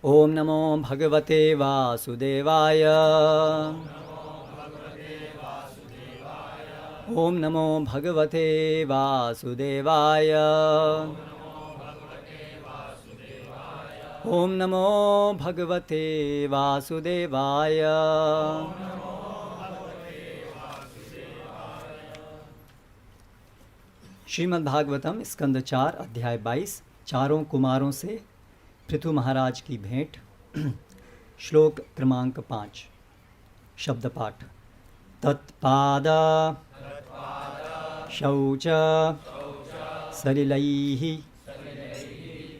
ओम नमो भगवते वासुदेवाय। ओम नमो भगवते वासुदेवाय। ओम नमो भगवते वासुदेवाय। श्रीमद् भागवतम स्कंद 4 अध्याय 22 चारों कुमारों से पृथु महाराज की भेंट। श्लोक क्रमांक 5 शब्द पाठ। तत्पाद शौच सलिलैः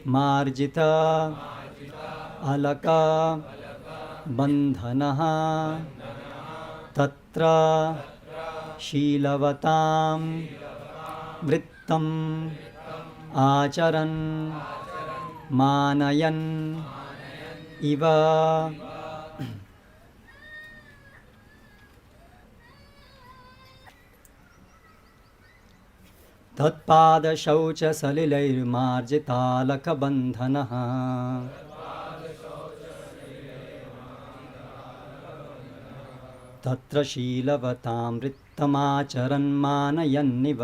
मार्जित अलक बंधनः तत्र शीलवतां वृत्तम् आचरन् मानयन् इव। तत्पादशौचसलिलैर्मार्जितालकबन्धनः तत्र शीलवतां वृत्तमाचरन् मानयन्निव।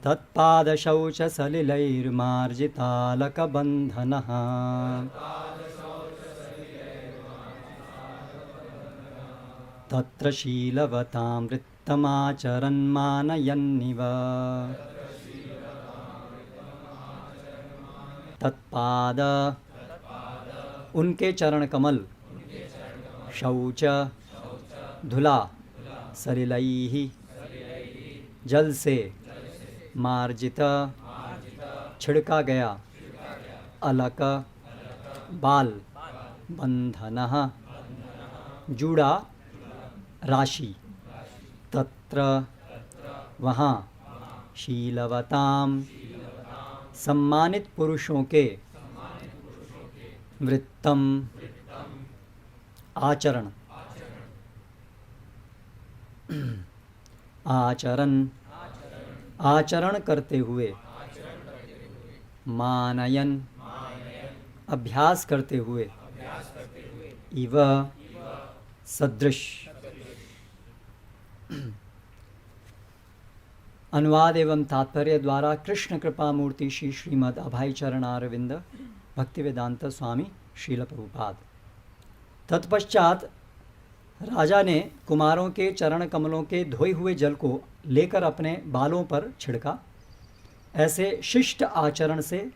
तत्पादशौचसलिलैर्मार्जितालकबन्धनः तत्र शीलवतां वृत्तमाचरन् मानयन्निव। तत्पाद उनके चरण कमल, शौच धुला, सलिलैः जल से, मार्जित छिड़का गया, अलक बाल, बंधनः जूड़ा राशि, तत्र वहाँ, शीलवताम सम्मानित पुरुषों के, वृत्तम आचरण, आचरण आचरण करते हुए, मानयन अभ्यास करते हुए, इव सदृश। अनुवाद एवं तात्पर्य द्वारा कृष्ण कृपा मूर्ति श्री श्रीमद् अभय चरणारविंद भक्तिवेदांत स्वामी श्रील प्रभुपाद। तत्पश्चात राजा ने कुमारों के चरण कमलों के धोए हुए जल को लेकर अपने बालों पर छिड़का। ऐसे शिष्ट आचरण से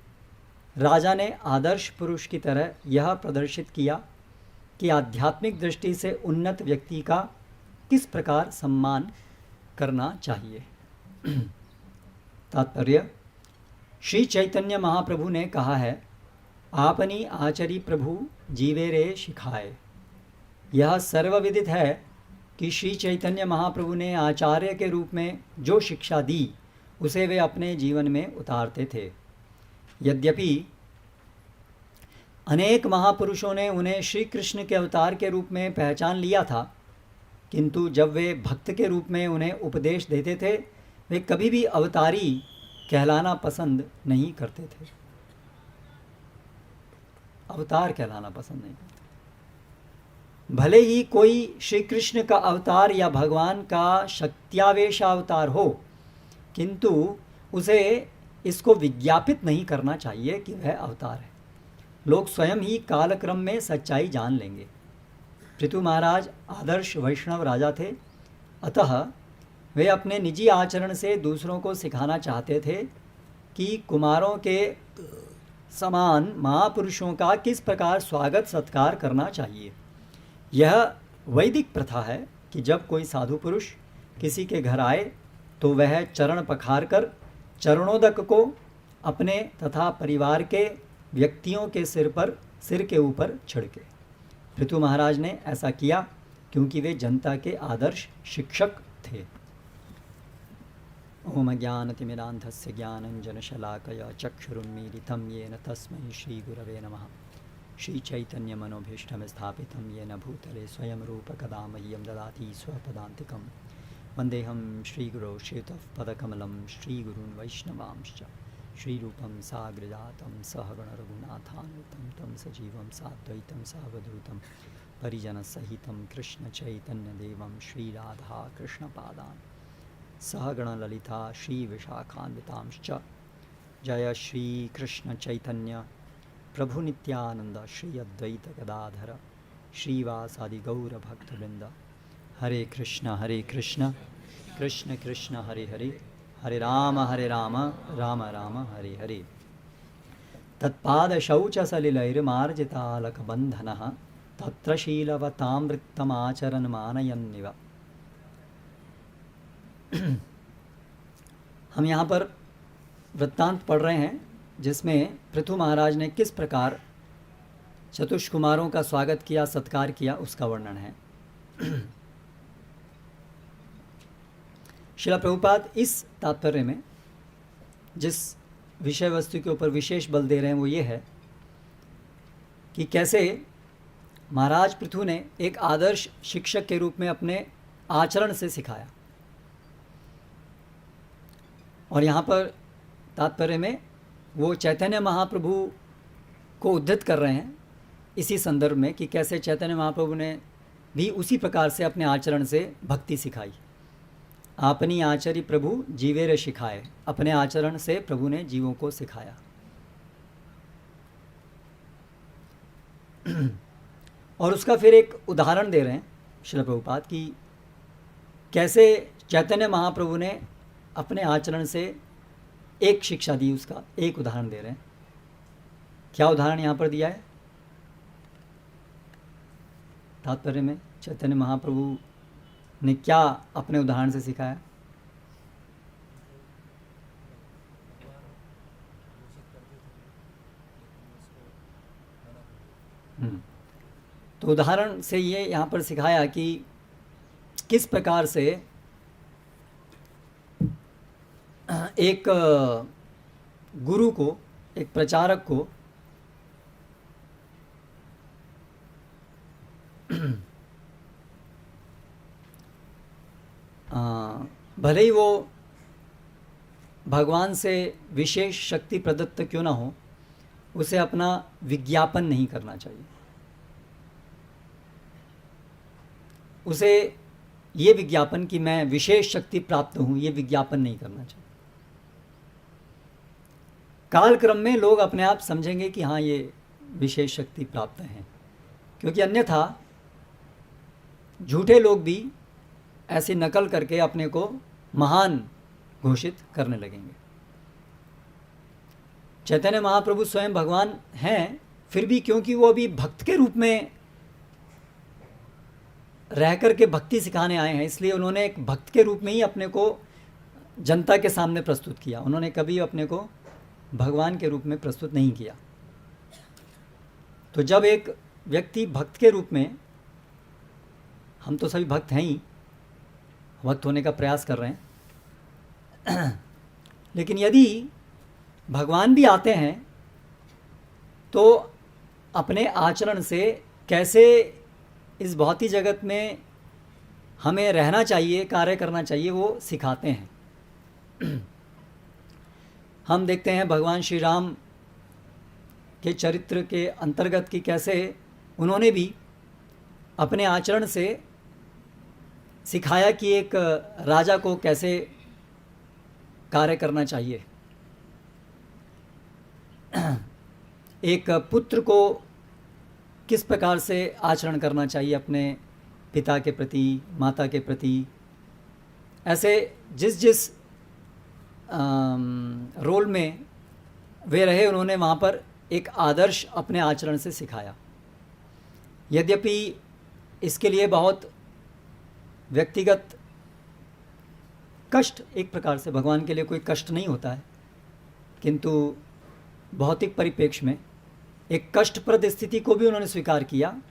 राजा ने आदर्श पुरुष की तरह यह प्रदर्शित किया कि आध्यात्मिक दृष्टि से उन्नत व्यक्ति का किस प्रकार सम्मान करना चाहिए। तात्पर्य। श्री चैतन्य महाप्रभु ने कहा है, आपनी आचरी प्रभु जीवे रे शिखाए। यह सर्वविदित है कि श्री चैतन्य महाप्रभु ने आचार्य के रूप में जो शिक्षा दी उसे वे अपने जीवन में उतारते थे। यद्यपि अनेक महापुरुषों ने उन्हें श्री कृष्ण के अवतार के रूप में पहचान लिया था, किंतु जब वे भक्त के रूप में उन्हें उपदेश देते थे वे कभी भी अवतारी कहलाना पसंद नहीं करते थे। अवतार कहलाना पसंद नहीं करते। भले ही कोई श्री कृष्ण का अवतार या भगवान का शक्त्यावेश अवतार हो, किंतु उसे इसको विज्ञापित नहीं करना चाहिए कि वह अवतार है। लोग स्वयं ही कालक्रम में सच्चाई जान लेंगे। पृथु महाराज आदर्श वैष्णव राजा थे, अतः वे अपने निजी आचरण से दूसरों को सिखाना चाहते थे कि कुमारों के समान महापुरुषों का किस प्रकार स्वागत सत्कार करना चाहिए। यह वैदिक प्रथा है कि जब कोई साधु पुरुष किसी के घर आए तो वह चरण पखार कर चरणोदक को अपने तथा परिवार के व्यक्तियों के सिर के ऊपर छिड़के। पृथु महाराज ने ऐसा किया क्योंकि वे जनता के आदर्श शिक्षक थे। ओम ज्ञानतिमिरान्धस्य ज्ञानञ्जनशलाकया चक्षुरुन्मीलितं येन तस्मै श्रीगुरवे नमः। श्रीचैतन्यमनोभीष्टं स्थापितं येन भूतले स्वयं रूपकदा मह्यं ददाति स्वपदान्तिकं। वन्देऽहं श्रीगुरौ श्रीयुतपदकमलं श्रीगुरून् वैष्णवांश्च श्रीरूपं साग्रजातं सहगणरघुनाथान्वितं तं सजीवं साद्वैतं सावधूतं परिजनसहितं कृष्णचैतन्यदेवं श्रीराधाकृष्णपादान् सहगणललिता श्रीविशाखान्वितांश्च। जय श्रीकृष्णचैतन्य प्रभु नित्यानंद श्री अद्वैत गदाधर श्रीवासादि गौरभक्तवृंद। हरे कृष्ण कृष्ण कृष्ण हरे हरे, हरे राम राम राम हरे हरे। तत्पादशौचसलिलैर्मार्जितालकबन्धनः तत्र शीलवतामृक्तमाचरन् मानयन्निव। हम यहाँ पर वृत्तांत पढ़ रहे हैं जिसमें पृथु महाराज ने किस प्रकार चतुष्कुमारों का स्वागत किया, सत्कार किया, उसका वर्णन है। श्रील प्रभुपाद इस तात्पर्य में जिस विषय वस्तु के ऊपर विशेष बल दे रहे हैं वो ये है कि कैसे महाराज पृथु ने एक आदर्श शिक्षक के रूप में अपने आचरण से सिखाया। और यहाँ पर तात्पर्य में वो चैतन्य महाप्रभु को उद्धृत कर रहे हैं इसी संदर्भ में कि कैसे चैतन्य महाप्रभु ने भी उसी प्रकार से अपने आचरण से भक्ति सिखाई। आपनी आचरी प्रभु जीवेर सिखाए, अपने आचरण से प्रभु ने जीवों को सिखाया। और उसका फिर एक उदाहरण दे रहे हैं श्रील प्रभुपाद कि कैसे चैतन्य महाप्रभु ने अपने आचरण से एक शिक्षा दी, उसका एक उदाहरण दे रहे हैं। क्या उदाहरण यहाँ पर दिया है तात्पर्य में? चैतन्य महाप्रभु ने क्या अपने उदाहरण से सिखाया? तो उदाहरण से ये यहाँ पर सिखाया कि किस प्रकार से एक गुरु को, एक प्रचारक को भले ही वो भगवान से विशेष शक्ति प्रदत्त क्यों ना हो, उसे अपना विज्ञापन नहीं करना चाहिए। उसे ये विज्ञापन कि मैं विशेष शक्ति प्राप्त हूँ, ये विज्ञापन नहीं करना चाहिए। कालक्रम में लोग अपने आप समझेंगे कि हाँ ये विशेष शक्ति प्राप्त हैं, क्योंकि अन्यथा झूठे लोग भी ऐसी नकल करके अपने को महान घोषित करने लगेंगे। चैतन्य महाप्रभु स्वयं भगवान हैं, फिर भी क्योंकि वो अभी भक्त के रूप में रह कर के भक्ति सिखाने आए हैं, इसलिए उन्होंने एक भक्त के रूप में ही अपने को जनता के सामने प्रस्तुत किया। उन्होंने कभी अपने को भगवान के रूप में प्रस्तुत नहीं किया। तो जब एक व्यक्ति भक्त के रूप में, हम तो सभी भक्त हैं ही, भक्त होने का प्रयास कर रहे हैं, लेकिन यदि भगवान भी आते हैं तो अपने आचरण से कैसे इस भौतिक जगत में हमें रहना चाहिए, कार्य करना चाहिए, वो सिखाते हैं। हम देखते हैं भगवान श्री राम के चरित्र के अंतर्गत कि कैसे उन्होंने भी अपने आचरण से सिखाया कि एक राजा को कैसे कार्य करना चाहिए, एक पुत्र को किस प्रकार से आचरण करना चाहिए अपने पिता के प्रति, माता के प्रति। ऐसे जिस जिस रोल में वे रहे, उन्होंने वहाँ पर एक आदर्श अपने आचरण से सिखाया। यद्यपि इसके लिए बहुत व्यक्तिगत कष्ट, एक प्रकार से भगवान के लिए कोई कष्ट नहीं होता है, किंतु भौतिक परिप्रेक्ष्य में एक कष्टप्रद स्थिति को भी उन्होंने स्वीकार किया,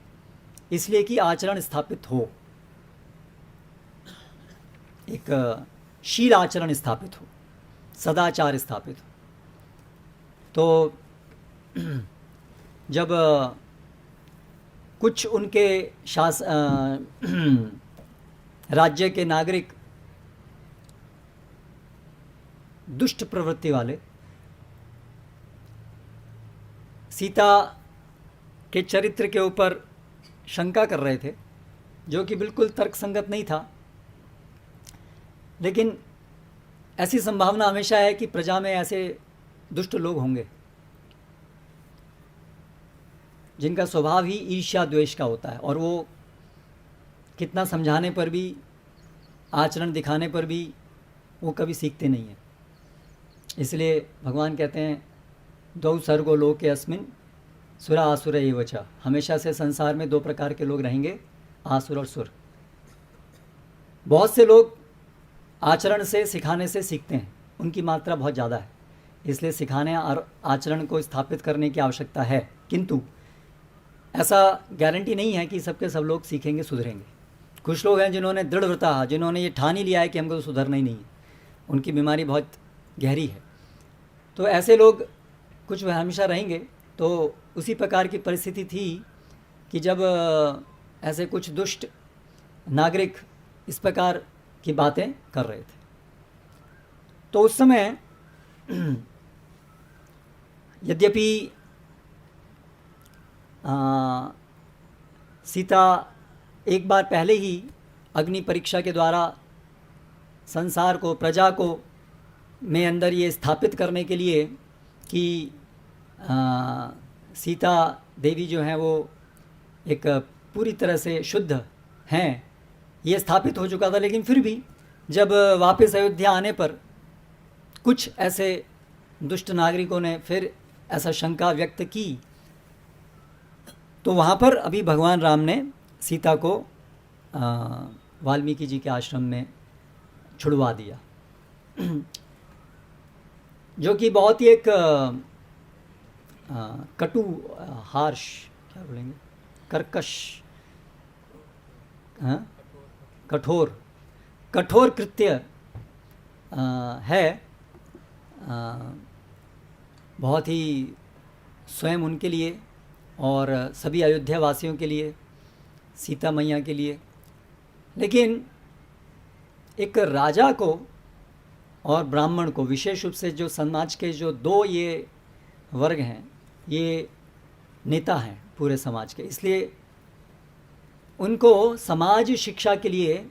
इसलिए कि आचरण स्थापित हो, एक शील आचरण स्थापित हो, सदाचार स्थापित हो। तो जब कुछ उनके राज्य के नागरिक दुष्ट प्रवृत्ति वाले सीता के चरित्र के ऊपर शंका कर रहे थे, जो कि बिल्कुल तर्कसंगत नहीं था। लेकिन ऐसी संभावना हमेशा है कि प्रजा में ऐसे दुष्ट लोग होंगे जिनका स्वभाव ही ईर्ष्या द्वेष का होता है, और वो कितना समझाने पर भी, आचरण दिखाने पर भी वो कभी सीखते नहीं हैं। इसलिए भगवान कहते हैं द्वौ सर्गो लोके अस्मिन् सुरा आसुर एव च। हमेशा से संसार में दो प्रकार के लोग रहेंगे, आसुर और सुर। बहुत से लोग आचरण से, सिखाने से सीखते हैं, उनकी मात्रा बहुत ज़्यादा है, इसलिए सिखाने और आचरण को स्थापित करने की आवश्यकता है। किंतु ऐसा गारंटी नहीं है कि सबके सब लोग सीखेंगे, सुधरेंगे। कुछ लोग हैं जिन्होंने दृढ़व्रता, जिन्होंने ये ठान ही लिया है कि हमको तो सुधरना ही नहीं है, उनकी बीमारी बहुत गहरी है। तो ऐसे लोग कुछ हमेशा रहेंगे। तो उसी प्रकार की परिस्थिति थी कि जब ऐसे कुछ दुष्ट नागरिक इस प्रकार की बातें कर रहे थे, तो उस समय यद्यपि सीता एक बार पहले ही अग्नि परीक्षा के द्वारा संसार को, प्रजा को में अंदर ये स्थापित करने के लिए कि सीता देवी जो हैं वो एक पूरी तरह से शुद्ध हैं, ये स्थापित हो चुका था। लेकिन फिर भी जब वापस अयोध्या आने पर कुछ ऐसे दुष्ट नागरिकों ने फिर ऐसा शंका व्यक्त की, तो वहाँ पर अभी भगवान राम ने सीता को वाल्मीकि जी के आश्रम में छुड़वा दिया, जो कि बहुत ही एक कटु, हार्श, क्या बोलेंगे, कर्कश, कठोर कृत्य है। बहुत ही स्वयं उनके लिए और सभी अयोध्या वासियों के लिए, सीता मैया के लिए। लेकिन एक राजा को और ब्राह्मण को, विशेष रूप से जो समाज के जो दो ये वर्ग हैं, ये नेता हैं पूरे समाज के, इसलिए उनको समाज शिक्षा के लिए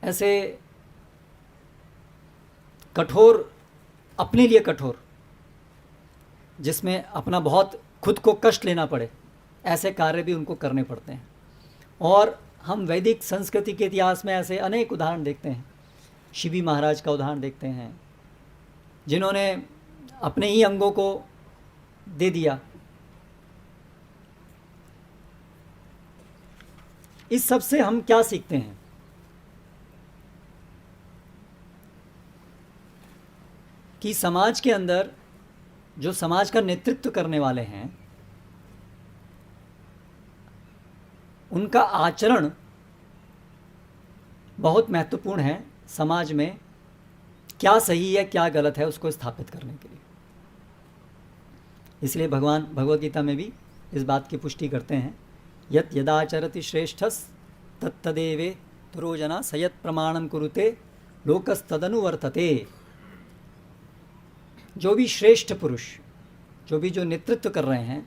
ऐसे कठोर, अपने लिए कठोर, जिसमें अपना बहुत खुद को कष्ट लेना पड़े, ऐसे कार्य भी उनको करने पड़ते हैं। और हम वैदिक संस्कृति के इतिहास में ऐसे अनेक उदाहरण देखते हैं। शिवी महाराज का उदाहरण देखते हैं, जिन्होंने अपने ही अंगों को दे दिया। इस सब से हम क्या सीखते हैं? कि समाज के अंदर जो समाज का नेतृत्व करने वाले हैं, उनका आचरण बहुत महत्वपूर्ण है समाज में। क्या सही है, क्या गलत है, उसको स्थापित करने के लिए। इसलिए भगवान भगवद गीता में भी इस बात की पुष्टि करते हैं, यत् यदाचरति श्रेष्ठस तत्तदेवे तुरोजना सयत् प्रमाणम कुरुते लोकस्तदनुवर्तते। जो भी श्रेष्ठ पुरुष, जो नेतृत्व कर रहे हैं,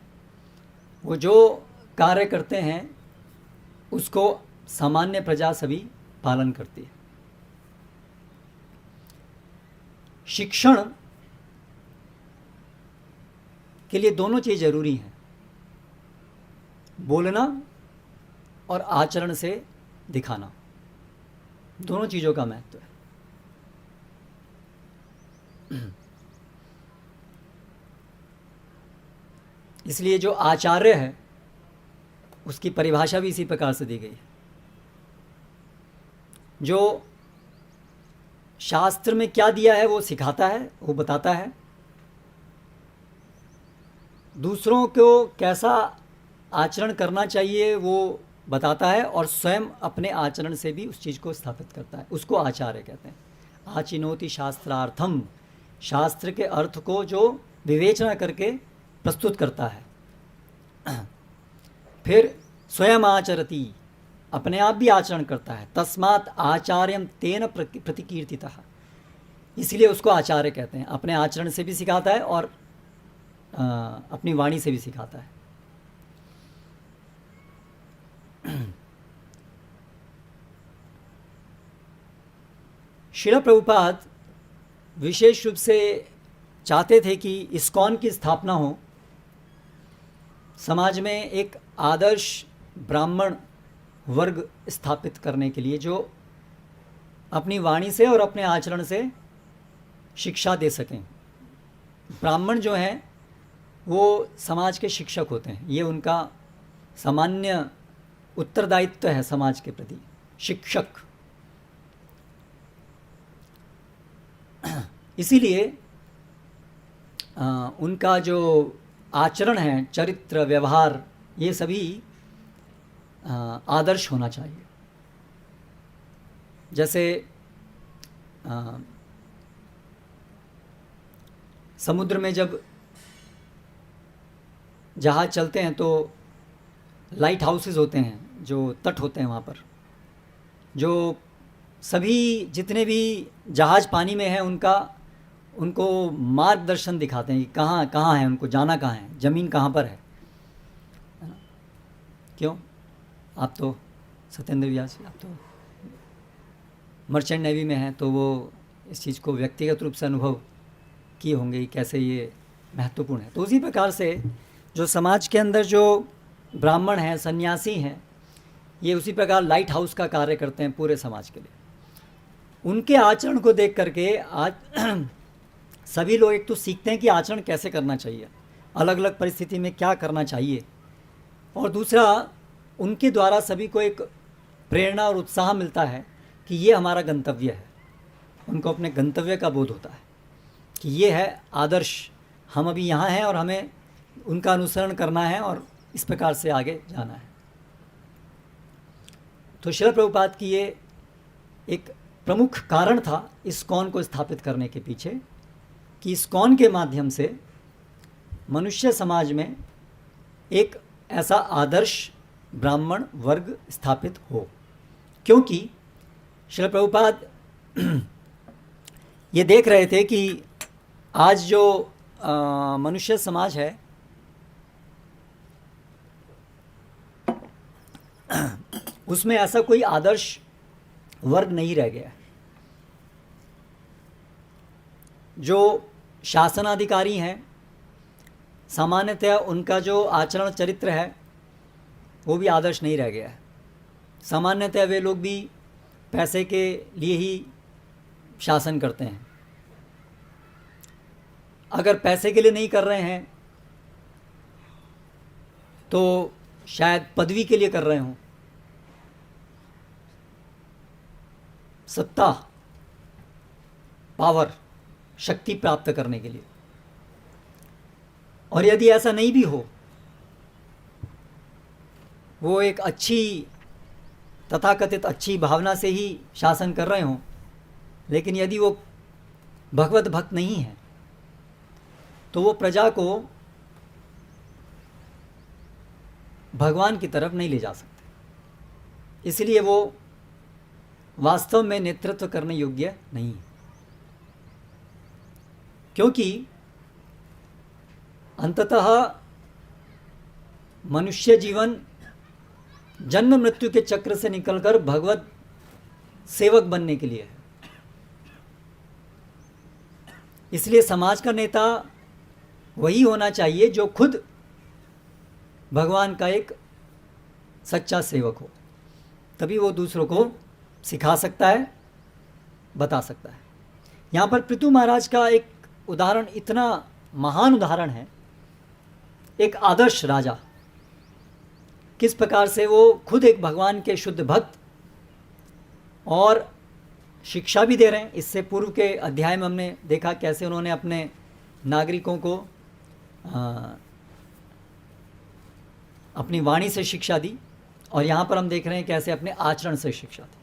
वो जो कार्य करते हैं उसको सामान्य प्रजा सभी पालन करती है। शिक्षण के लिए दोनों चीज़ जरूरी हैं, बोलना और आचरण से दिखाना, दोनों चीज़ों का महत्व है। इसलिए जो आचार्य है उसकी परिभाषा भी इसी प्रकार से दी गई है। जो शास्त्र में क्या दिया है वो सिखाता है, वो बताता है, दूसरों को कैसा आचरण करना चाहिए वो बताता है, और स्वयं अपने आचरण से भी उस चीज़ को स्थापित करता है। उसको आचार्य कहते हैं। आचिनोति शास्त्रार्थम, शास्त्र के अर्थ को जो विवेचना करके प्रस्तुत करता है। फिर स्वयं आचरति, अपने आप भी आचरण करता है। तस्मात् आचार्यम तेन प्रतिकीर्तितः, इसलिए उसको आचार्य कहते हैं। अपने आचरण से भी सिखाता है और अपनी वाणी से भी सिखाता है। श्रील प्रभुपाद विशेष रूप से चाहते थे कि इस्कॉन की स्थापना हो, समाज में एक आदर्श ब्राह्मण वर्ग स्थापित करने के लिए जो अपनी वाणी से और अपने आचरण से शिक्षा दे सकें। ब्राह्मण जो हैं वो समाज के शिक्षक होते हैं, ये उनका सामान्य उत्तरदायित्व है समाज के प्रति, शिक्षक। इसीलिए उनका जो आचरण है, चरित्र, व्यवहार, ये सभी आदर्श होना चाहिए। जैसे समुद्र में जब जहाज़ चलते हैं तो लाइट हाउसेस होते हैं, जो तट होते हैं वहाँ पर, जो सभी जितने भी जहाज़ पानी में हैं उनको मार्गदर्शन दिखाते हैं कि कहाँ कहाँ है, उनको जाना कहाँ है, ज़मीन कहाँ पर है ना? क्यों? आप तो सत्येंद्र व्यास, आप तो मर्चेंट नेवी में हैं, तो वो इस चीज़ को व्यक्तिगत रूप से अनुभव किए होंगे कि कैसे ये महत्वपूर्ण है। तो उसी प्रकार से जो समाज के अंदर जो ब्राह्मण हैं, सन्यासी हैं, ये उसी प्रकार लाइट हाउस का कार्य करते हैं पूरे समाज के लिए। उनके आचरण को देख करके आज सभी लोग एक तो सीखते हैं कि आचरण कैसे करना चाहिए, अलग अलग परिस्थिति में क्या करना चाहिए, और दूसरा उनके द्वारा सभी को एक प्रेरणा और उत्साह मिलता है कि ये हमारा गंतव्य है। उनको अपने गंतव्य का बोध होता है कि ये है आदर्श, हम अभी यहाँ हैं और हमें उनका अनुसरण करना है और इस प्रकार से आगे जाना है। तो श्रील प्रभुपाद की ये एक प्रमुख कारण था इस्कॉन को स्थापित करने के पीछे, कि इस्कॉन के माध्यम से मनुष्य समाज में एक ऐसा आदर्श ब्राह्मण वर्ग स्थापित हो। क्योंकि श्रील प्रभुपाद ये देख रहे थे कि आज जो मनुष्य समाज है उसमें ऐसा कोई आदर्श वर्ग नहीं रह गया है। जो शासनाधिकारी हैं, सामान्यतः उनका जो आचरण चरित्र है वो भी आदर्श नहीं रह गया है। सामान्यतः वे लोग भी पैसे के लिए ही शासन करते हैं। अगर पैसे के लिए नहीं कर रहे हैं तो शायद पदवी के लिए कर रहे हों, सत्ता, पावर, शक्ति प्राप्त करने के लिए। और यदि ऐसा नहीं भी हो, वो एक अच्छी तथाकथित अच्छी भावना से ही शासन कर रहे हों, लेकिन यदि वो भगवत भक्त नहीं है तो वो प्रजा को भगवान की तरफ नहीं ले जा सकते। इसलिए वो वास्तव में नेतृत्व करने योग्य नहीं है। क्योंकि अंततः मनुष्य जीवन जन्म मृत्यु के चक्र से निकलकर भगवत सेवक बनने के लिए है। इसलिए समाज का नेता वही होना चाहिए जो खुद भगवान का एक सच्चा सेवक हो, तभी वो दूसरों को सिखा सकता है, बता सकता है। यहाँ पर पृथु महाराज का एक उदाहरण इतना महान उदाहरण है, एक आदर्श राजा, किस प्रकार से वो खुद एक भगवान के शुद्ध भक्त और शिक्षा भी दे रहे हैं। इससे पूर्व के अध्याय में हमने देखा कैसे उन्होंने अपने नागरिकों को अपनी वाणी से शिक्षा दी, और यहाँ पर हम देख रहे हैं कैसे अपने आचरण से शिक्षा दी।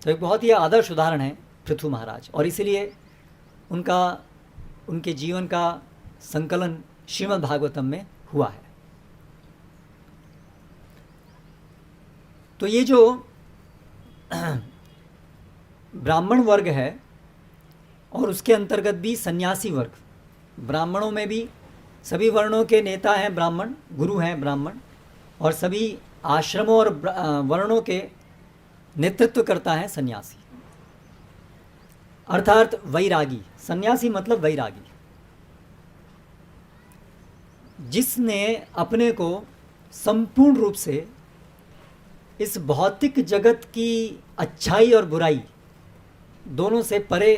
तो एक बहुत ही आदर्श उदाहरण है पृथु महाराज, और इसीलिए उनके जीवन का संकलन श्रीमद् भागवतम में हुआ है। तो ये जो ब्राह्मण वर्ग है और उसके अंतर्गत भी सन्यासी वर्ग, ब्राह्मणों में भी सभी वर्णों के नेता हैं ब्राह्मण, गुरु हैं ब्राह्मण, और सभी आश्रमों और वर्णों के नेतृत्व करता है सन्यासी, अर्थात वैरागी। सन्यासी मतलब वैरागी, जिसने अपने को संपूर्ण रूप से इस भौतिक जगत की अच्छाई और बुराई दोनों से परे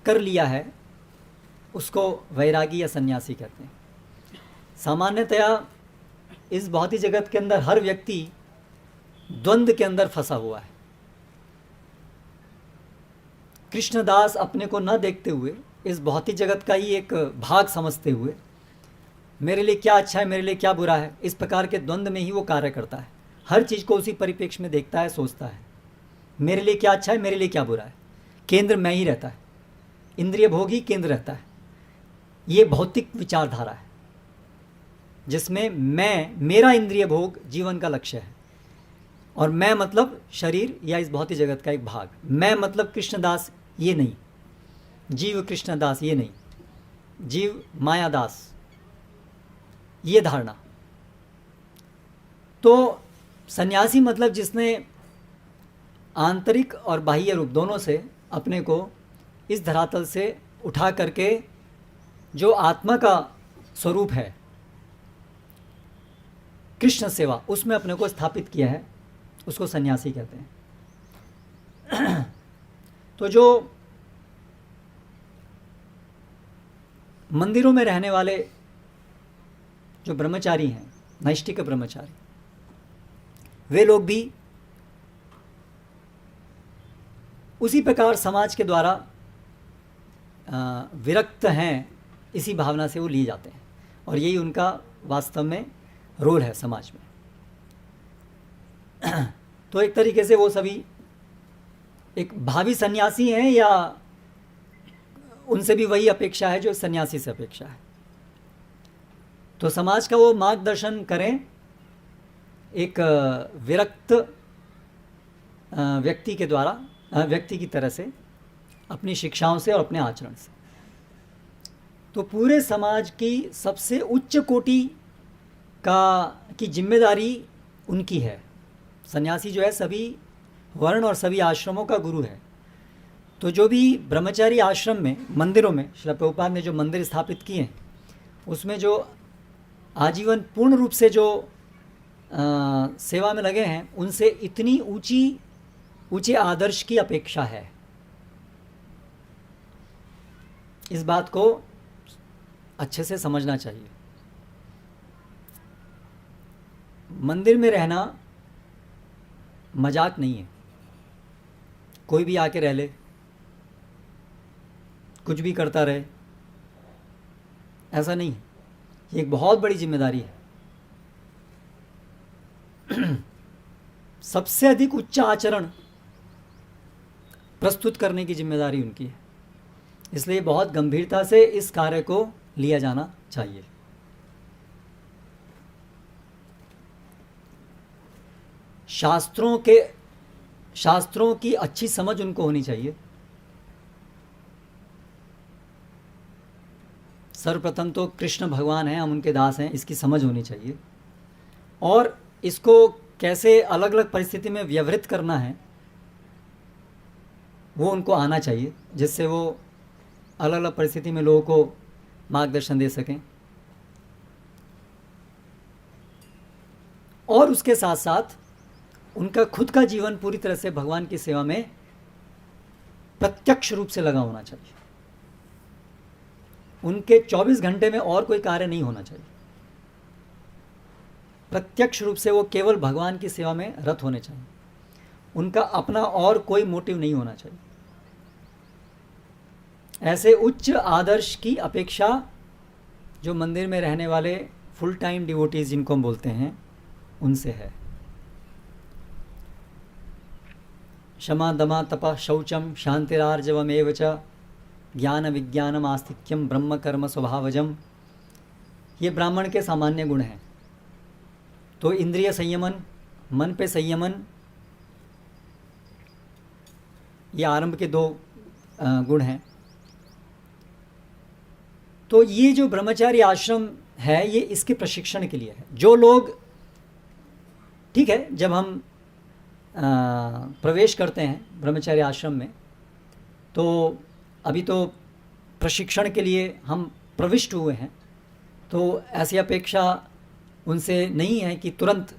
कर लिया है, उसको वैरागी या सन्यासी कहते हैं। सामान्यतया इस भौतिक जगत के अंदर हर व्यक्ति द्वंद्व के अंदर फंसा हुआ है। कृष्णदास अपने को न देखते हुए, इस भौतिक जगत का ही एक भाग समझते हुए, मेरे लिए क्या अच्छा है, मेरे लिए क्या बुरा है, इस प्रकार के द्वंद्व में ही वो कार्य करता है। हर चीज़ को उसी परिप्रेक्ष्य में देखता है, सोचता है मेरे लिए क्या अच्छा है, मेरे लिए क्या बुरा है। केंद्र मैं ही रहता है, इंद्रिय भोग ही केंद्र रहता है। ये भौतिक विचारधारा है जिसमें मैं, मेरा इंद्रिय भोग जीवन का लक्ष्य है, और मैं मतलब शरीर या इस भौतिक जगत का एक भाग। मैं मतलब कृष्णदास ये नहीं, जीव कृष्णदास ये नहीं, जीव मायादास, ये धारणा। तो सन्यासी मतलब जिसने आंतरिक और बाह्य रूप दोनों से अपने को इस धरातल से उठा करके जो आत्मा का स्वरूप है कृष्ण सेवा, उसमें अपने को स्थापित किया है, उसको सन्यासी कहते हैं। तो जो मंदिरों में रहने वाले जो ब्रह्मचारी हैं, नैष्ठिक ब्रह्मचारी, वे लोग भी उसी प्रकार समाज के द्वारा विरक्त हैं, इसी भावना से वो लिए जाते हैं, और यही उनका वास्तव में रोल है समाज में। तो एक तरीके से वो सभी एक भावी सन्यासी हैं, या उनसे भी वही अपेक्षा है जो सन्यासी से अपेक्षा है। तो समाज का वो मार्गदर्शन करें एक विरक्त व्यक्ति के द्वारा, व्यक्ति की तरह से, अपनी शिक्षाओं से और अपने आचरण से। तो पूरे समाज की सबसे उच्च कोटि की जिम्मेदारी उनकी है। सन्यासी जो है सभी वर्ण और सभी आश्रमों का गुरु है। तो जो भी ब्रह्मचारी आश्रम में, मंदिरों में, श्रील प्रभुपाद ने जो मंदिर स्थापित किए हैं, उसमें जो आजीवन पूर्ण रूप से जो सेवा में लगे हैं, उनसे इतनी ऊंचे आदर्श की अपेक्षा है। इस बात को अच्छे से समझना चाहिए। मंदिर में रहना मजाक नहीं है, कोई भी आके रह ले, कुछ भी करता रहे, ऐसा नहीं है। ये एक बहुत बड़ी जिम्मेदारी है। सबसे अधिक उच्च आचरण प्रस्तुत करने की जिम्मेदारी उनकी है। इसलिए बहुत गंभीरता से इस कार्य को लिया जाना चाहिए। शास्त्रों की अच्छी समझ उनको होनी चाहिए। सर्वप्रथम तो कृष्ण भगवान हैं, हम उनके दास हैं, इसकी समझ होनी चाहिए। और इसको कैसे अलग अलग परिस्थिति में व्यवहृत करना है वो उनको आना चाहिए, जिससे वो अलग अलग परिस्थिति में लोगों को मार्गदर्शन दे सकें। और उसके साथ साथ उनका खुद का जीवन पूरी तरह से भगवान की सेवा में प्रत्यक्ष रूप से लगा होना चाहिए। उनके 24 घंटे में और कोई कार्य नहीं होना चाहिए। प्रत्यक्ष रूप से वो केवल भगवान की सेवा में रत होने चाहिए। उनका अपना और कोई मोटिव नहीं होना चाहिए। ऐसे उच्च आदर्श की अपेक्षा जो मंदिर में रहने वाले फुल टाइम डिवोटीज जिनको हम बोलते हैं, उनसे है। क्षमा दमा तप शौचम शांतिरार्जवमेव च ज्ञान विज्ञानम आस्तिक्यम ब्रह्म कर्म स्वभावजम, ये ब्राह्मण के सामान्य गुण हैं। तो इंद्रिय संयमन, मन पे संयमन, ये आरंभ के 2 गुण हैं। तो ये जो ब्रह्मचारी आश्रम है ये इसके प्रशिक्षण के लिए है। जो लोग, ठीक है, जब हम प्रवेश करते हैं ब्रह्मचारी आश्रम में, तो अभी तो प्रशिक्षण के लिए हम प्रविष्ट हुए हैं, तो ऐसी अपेक्षा उनसे नहीं है कि तुरंत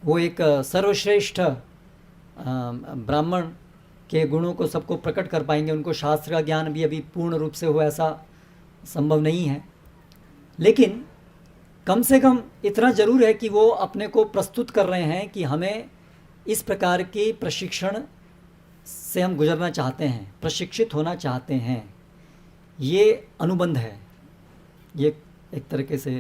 वो एक सर्वश्रेष्ठ ब्राह्मण के गुणों को सबको प्रकट कर पाएंगे। उनको शास्त्र का ज्ञान भी अभी पूर्ण रूप से हो ऐसा संभव नहीं है, लेकिन कम से कम इतना ज़रूर है कि वो अपने को प्रस्तुत कर रहे हैं कि हमें इस प्रकार के प्रशिक्षण से हम गुजरना चाहते हैं, प्रशिक्षित होना चाहते हैं। ये अनुबंध है, ये एक तरीके से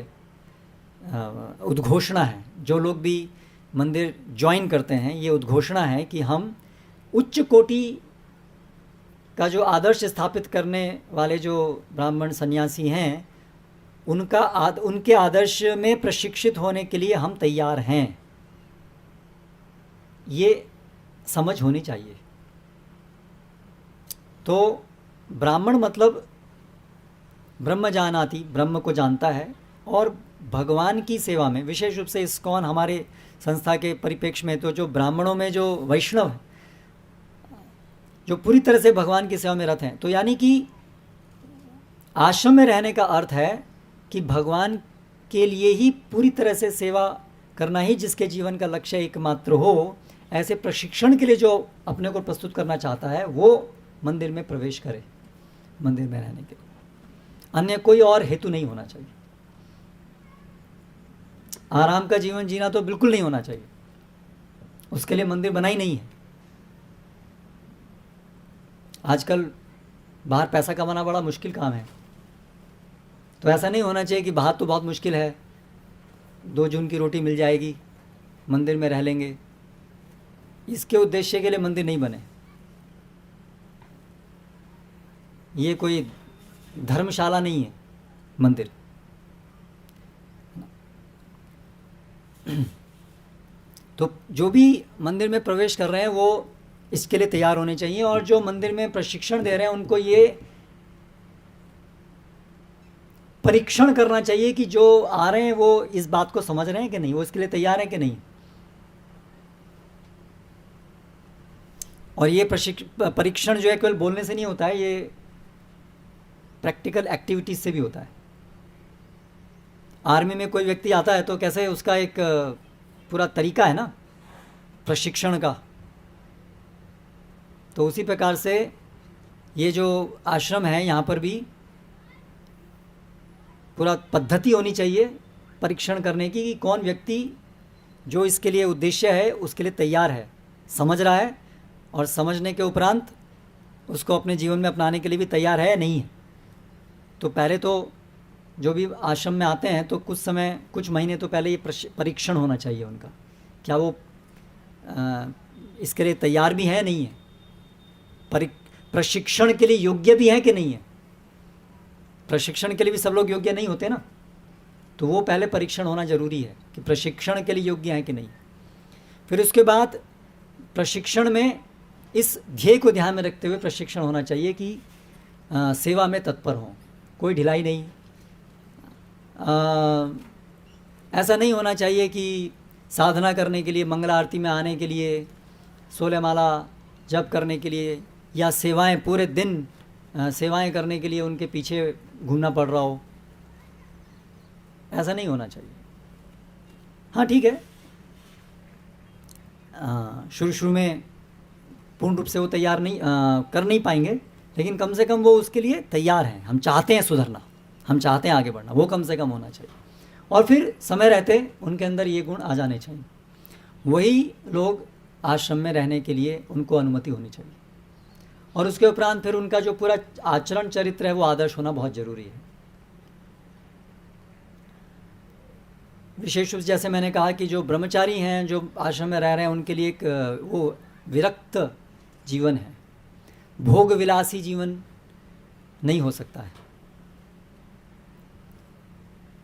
उद्घोषणा है। जो लोग भी मंदिर ज्वाइन करते हैं, ये उद्घोषणा है कि हम उच्च कोटि का जो आदर्श स्थापित करने वाले जो ब्राह्मण सन्यासी हैं, उनके आदर्श में प्रशिक्षित होने के लिए हम तैयार हैं। ये समझ होनी चाहिए। तो ब्राह्मण मतलब ब्रह्म जानाति, ब्रह्म को जानता है, और भगवान की सेवा में, विशेष रूप से इस्कॉन हमारे संस्था के परिप्रेक्ष्य में, तो जो ब्राह्मणों में जो वैष्णव है, जो पूरी तरह से भगवान की सेवा में रत हैं, तो यानी कि आश्रम में रहने का अर्थ है कि भगवान के लिए ही पूरी तरह से सेवा करना ही जिसके जीवन का लक्ष्य एकमात्र हो, ऐसे प्रशिक्षण के लिए जो अपने को प्रस्तुत करना चाहता है, वो मंदिर में प्रवेश करे, मंदिर में रहने के लिए। अन्य कोई और हेतु नहीं होना चाहिए। आराम का जीवन जीना तो बिल्कुल नहीं होना चाहिए, उसके लिए मंदिर बना ही नहीं है। आजकल बाहर पैसा कमाना बड़ा मुश्किल काम है, तो ऐसा नहीं होना चाहिए कि बाहर तो बहुत मुश्किल है, 2 जून की रोटी मिल जाएगी, मंदिर में रह लेंगे। इसके उद्देश्य के लिए मंदिर नहीं बने। ये कोई धर्मशाला नहीं है मंदिर। तो जो भी मंदिर में प्रवेश कर रहे हैं वो इसके लिए तैयार होने चाहिए, और जो मंदिर में प्रशिक्षण दे रहे हैं उनको ये परीक्षण करना चाहिए कि जो आ रहे हैं वो इस बात को समझ रहे हैं कि नहीं, वो इसके लिए तैयार हैं कि नहीं। और ये परीक्षण जो है केवल बोलने से नहीं होता है, ये प्रैक्टिकल एक्टिविटीज से भी होता है। आर्मी में कोई व्यक्ति आता है तो कैसे उसका एक पूरा तरीका है ना प्रशिक्षण का, तो उसी प्रकार से ये जो आश्रम है यहाँ पर भी पूरा पद्धति होनी चाहिए परीक्षण करने की कि कौन व्यक्ति जो इसके लिए उद्देश्य है उसके लिए तैयार है, समझ रहा है, और समझने के उपरांत उसको अपने जीवन में अपनाने के लिए भी तैयार है या नहीं है। तो पहले तो जो भी आश्रम में आते हैं तो कुछ महीने तो पहले ये परीक्षण होना चाहिए उनका, क्या वो इसके लिए तैयार भी है नहीं है, प्रशिक्षण के लिए योग्य भी है कि नहीं है। प्रशिक्षण के लिए भी सब लोग योग्य नहीं होते ना, तो वो पहले परीक्षण होना जरूरी है कि प्रशिक्षण के लिए योग्य है कि नहीं। फिर उसके बाद प्रशिक्षण में इस ध्येय को ध्यान में रखते हुए प्रशिक्षण होना चाहिए कि सेवा में तत्पर हों, कोई ढिलाई नहीं। ऐसा नहीं होना चाहिए कि साधना करने के लिए, मंगला आरती में आने के लिए, 16 माला जप करने के लिए, या सेवाएं पूरे दिन सेवाएं करने के लिए उनके पीछे घूमना पड़ रहा हो, ऐसा नहीं होना चाहिए। हाँ ठीक है, शुरू में पूर्ण रूप से वो तैयार नहीं कर नहीं पाएंगे, लेकिन कम से कम वो उसके लिए तैयार हैं। हम चाहते हैं सुधरना, हम चाहते हैं आगे बढ़ना, वो कम से कम होना चाहिए। और फिर समय रहते उनके अंदर ये गुण आ जाने चाहिए। वही लोग आश्रम में रहने के लिए उनको अनुमति होनी चाहिए, और उसके उपरांत फिर उनका जो पूरा आचरण चरित्र है वो आदर्श होना बहुत ज़रूरी है। विशेष रूप से जैसे मैंने कहा कि जो ब्रह्मचारी हैं, जो आश्रम में रह रहे हैं, उनके लिए एक वो विरक्त जीवन है, भोग विलासी जीवन नहीं हो सकता है।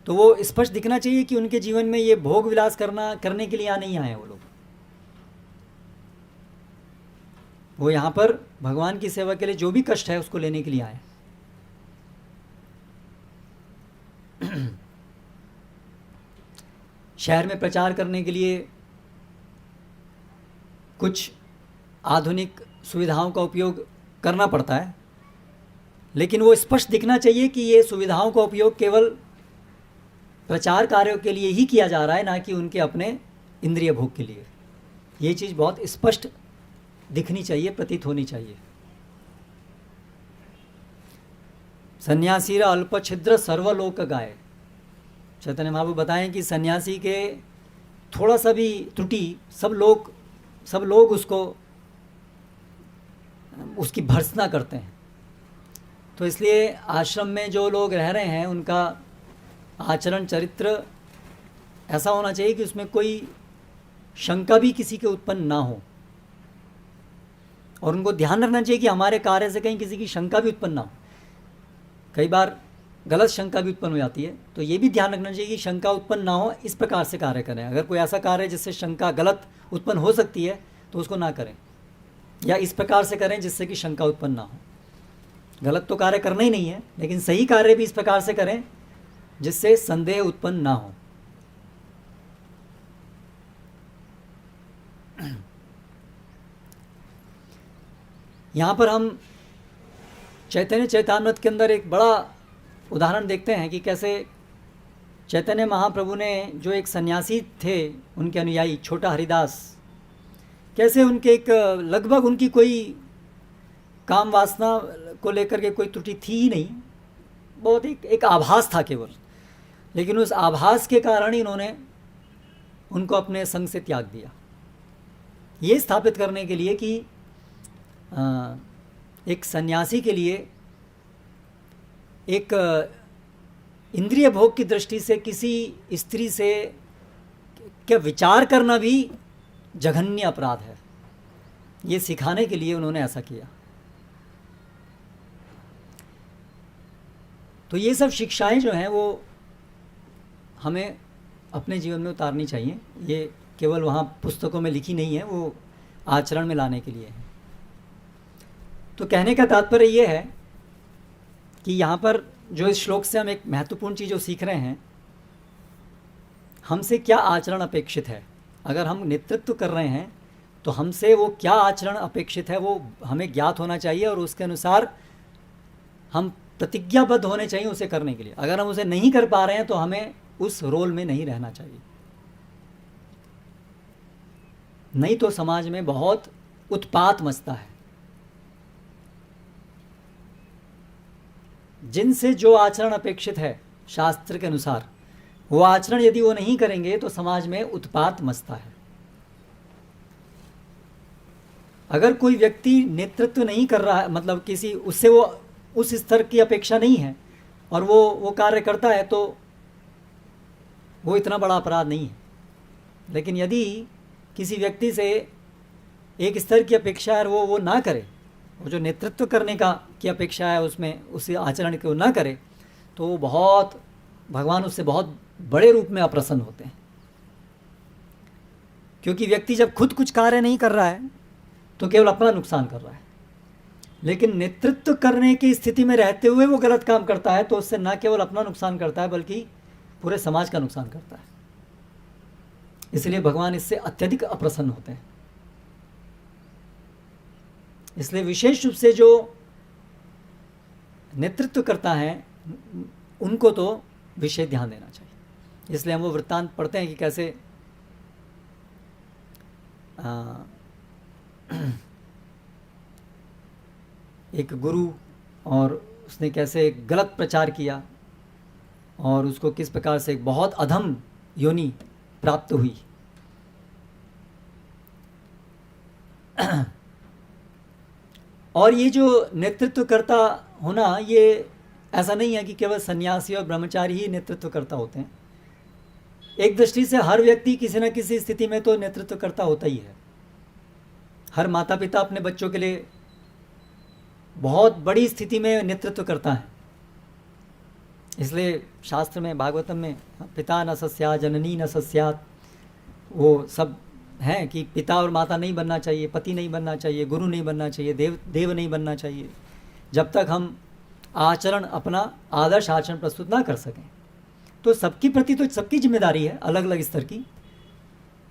तो वो स्पष्ट दिखना चाहिए कि उनके जीवन में ये भोग विलास करने के लिए यहाँ नहीं आए वो लोग। वो यहाँ पर भगवान की सेवा के लिए जो भी कष्ट है उसको लेने के लिए आए। शहर में प्रचार करने के लिए कुछ आधुनिक सुविधाओं का उपयोग करना पड़ता है, लेकिन वो स्पष्ट दिखना चाहिए कि ये सुविधाओं का उपयोग केवल प्रचार कार्यों के लिए ही किया जा रहा है, ना कि उनके अपने इंद्रिय भोग के लिए। ये चीज़ बहुत स्पष्ट दिखनी चाहिए, प्रतीत होनी चाहिए। सन्यासीरा अल्प छिद्र सर्वलोक गाय। चैतन्य महाप्रभु बताएं कि सन्यासी के थोड़ा सा भी त्रुटि सब लोग उसकी भर्त्सना करते हैं। तो इसलिए आश्रम में जो लोग रह रहे हैं उनका आचरण चरित्र ऐसा होना चाहिए कि उसमें कोई शंका भी किसी के उत्पन्न ना हो, और उनको ध्यान रखना चाहिए कि हमारे कार्य से कहीं किसी की शंका भी उत्पन्न ना हो। कई बार गलत शंका भी उत्पन्न हो जाती है, तो ये भी ध्यान रखना चाहिए कि शंका उत्पन्न ना हो, इस प्रकार से कार्य करें। अगर कोई ऐसा कार्य है जिससे शंका गलत उत्पन्न हो सकती है तो उसको ना करें, या इस प्रकार से करें जिससे कि शंका उत्पन्न ना हो। गलत तो कार्य करना ही नहीं है, लेकिन सही कार्य भी इस प्रकार से करें जिससे संदेह उत्पन्न ना हो। यहाँ पर हम चैतन्य चैतामृत के अंदर एक बड़ा उदाहरण देखते हैं कि कैसे चैतन्य महाप्रभु ने, जो एक सन्यासी थे उनके अनुयायी छोटा हरिदास, कैसे उनके एक लगभग उनकी कोई काम वासना को लेकर के कोई त्रुटि थी ही नहीं, बहुत एक आभास था केवल, लेकिन उस आभास के कारण ही इन्होंने उनको अपने संग से त्याग दिया। ये स्थापित करने के लिए कि एक सन्यासी के लिए एक इंद्रिय भोग की दृष्टि से किसी स्त्री से क्या विचार करना भी जघन्य अपराध है। ये सिखाने के लिए उन्होंने ऐसा किया। तो ये सब शिक्षाएं जो हैं वो हमें अपने जीवन में उतारनी चाहिए। ये केवल वहाँ पुस्तकों में लिखी नहीं है, वो आचरण में लाने के लिए है। तो कहने का तात्पर्य ये है कि यहाँ पर जो इस श्लोक से हम एक महत्वपूर्ण चीज़ जो सीख रहे हैं, हमसे क्या आचरण अपेक्षित है। अगर हम नेतृत्व कर रहे हैं तो हमसे वो क्या आचरण अपेक्षित है वो हमें ज्ञात होना चाहिए, और उसके अनुसार हम प्रतिज्ञाबद्ध होने चाहिए उसे करने के लिए। अगर हम उसे नहीं कर पा रहे हैं तो हमें उस रोल में नहीं रहना चाहिए, नहीं तो समाज में बहुत उत्पात मचता है। जिनसे जो आचरण अपेक्षित है शास्त्र के अनुसार, वो आचरण यदि वो नहीं करेंगे तो समाज में उत्पात मचता है। अगर कोई व्यक्ति नेतृत्व नहीं कर रहा है, मतलब किसी उससे वो उस स्तर की अपेक्षा नहीं है और वो कार्य करता है, तो वो इतना बड़ा अपराध नहीं है। लेकिन यदि किसी व्यक्ति से एक स्तर की अपेक्षा है और वो ना करे, वो जो नेतृत्व करने की अपेक्षा है उसमें उस आचरण को ना करे, तो वो भगवान उससे बहुत बड़े रूप में अप्रसन्न होते हैं। क्योंकि व्यक्ति जब खुद कुछ कार्य नहीं कर रहा है तो केवल अपना नुकसान कर रहा है, लेकिन नेतृत्व करने की स्थिति में रहते हुए वो गलत काम करता है तो उससे न केवल अपना नुकसान करता है बल्कि पूरे समाज का नुकसान करता है। इसलिए भगवान इससे अत्यधिक अप्रसन्न होते हैं। इसलिए विशेष रूप से जो नेतृत्व करता है उनको तो विशेष ध्यान देना चाहिए। इसलिए हम वो वृत्तांत पढ़ते हैं कि कैसे एक गुरु और उसने कैसे गलत प्रचार किया और उसको किस प्रकार से एक बहुत अधम योनि प्राप्त हुई। और ये जो नेतृत्व करता होना, ये ऐसा नहीं है कि केवल सन्यासी और ब्रह्मचारी ही नेतृत्व करता होते हैं। एक दृष्टि से हर व्यक्ति किसी न किसी स्थिति में तो नेतृत्व करता होता ही है। हर माता पिता अपने बच्चों के लिए बहुत बड़ी स्थिति में नेतृत्व करता है। इसलिए शास्त्र में, भागवतम में पिता न सस्या जननी न सस्यात्, वो सब हैं कि पिता और माता नहीं बनना चाहिए, पति नहीं बनना चाहिए, गुरु नहीं बनना चाहिए, देव नहीं बनना चाहिए, जब तक हम आचरण, अपना आदर्श आचरण प्रस्तुत ना कर सकें। तो सबकी प्रति तो सबकी जिम्मेदारी है अलग अलग स्तर की।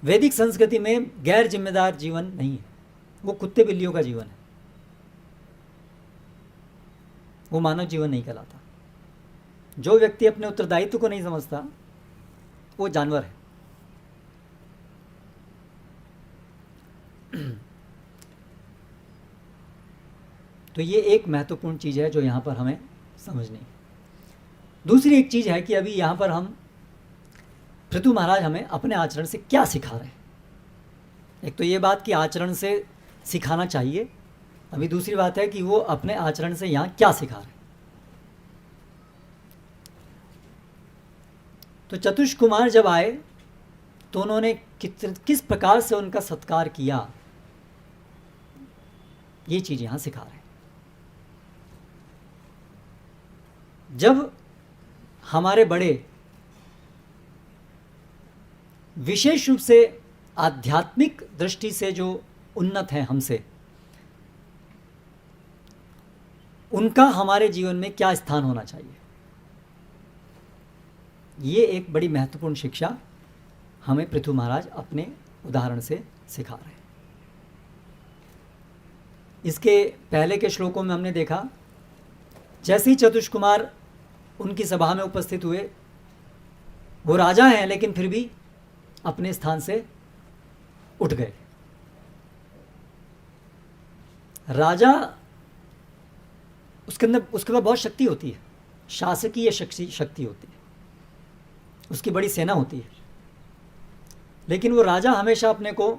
वैदिक संस्कृति में गैर जिम्मेदार जीवन नहीं है, वो कुत्ते बिल्लियों का जीवन है, वो मानव जीवन नहीं कहलाता। जो व्यक्ति अपने उत्तरदायित्व को नहीं समझता वो जानवर है। तो ये एक महत्वपूर्ण चीज़ है जो यहाँ पर हमें समझनी है। दूसरी एक चीज़ है कि अभी यहाँ पर हम पृथु महाराज हमें अपने आचरण से क्या सिखा रहे हैं। एक तो ये बात कि आचरण से सिखाना चाहिए, अभी दूसरी बात है कि वो अपने आचरण से यहाँ क्या सिखा रहे हैं। तो चतुष कुमार जब आए तो उन्होंने किस प्रकार से उनका सत्कार किया, ये चीज़ यहाँ सिखा रहे हैं। जब हमारे बड़े विशेष रूप से आध्यात्मिक दृष्टि से जो उन्नत हैं हमसे, उनका हमारे जीवन में क्या स्थान होना चाहिए, ये एक बड़ी महत्वपूर्ण शिक्षा हमें पृथु महाराज अपने उदाहरण से सिखा रहे हैं। इसके पहले के श्लोकों में हमने देखा, जैसे ही चतुष कुमार उनकी सभा में उपस्थित हुए, वो राजा हैं लेकिन फिर भी अपने स्थान से उठ गए। राजा उसके अंदर बहुत शक्ति होती है, शासकीय शक्ति होती है, उसकी बड़ी सेना होती है, लेकिन वो राजा हमेशा अपने को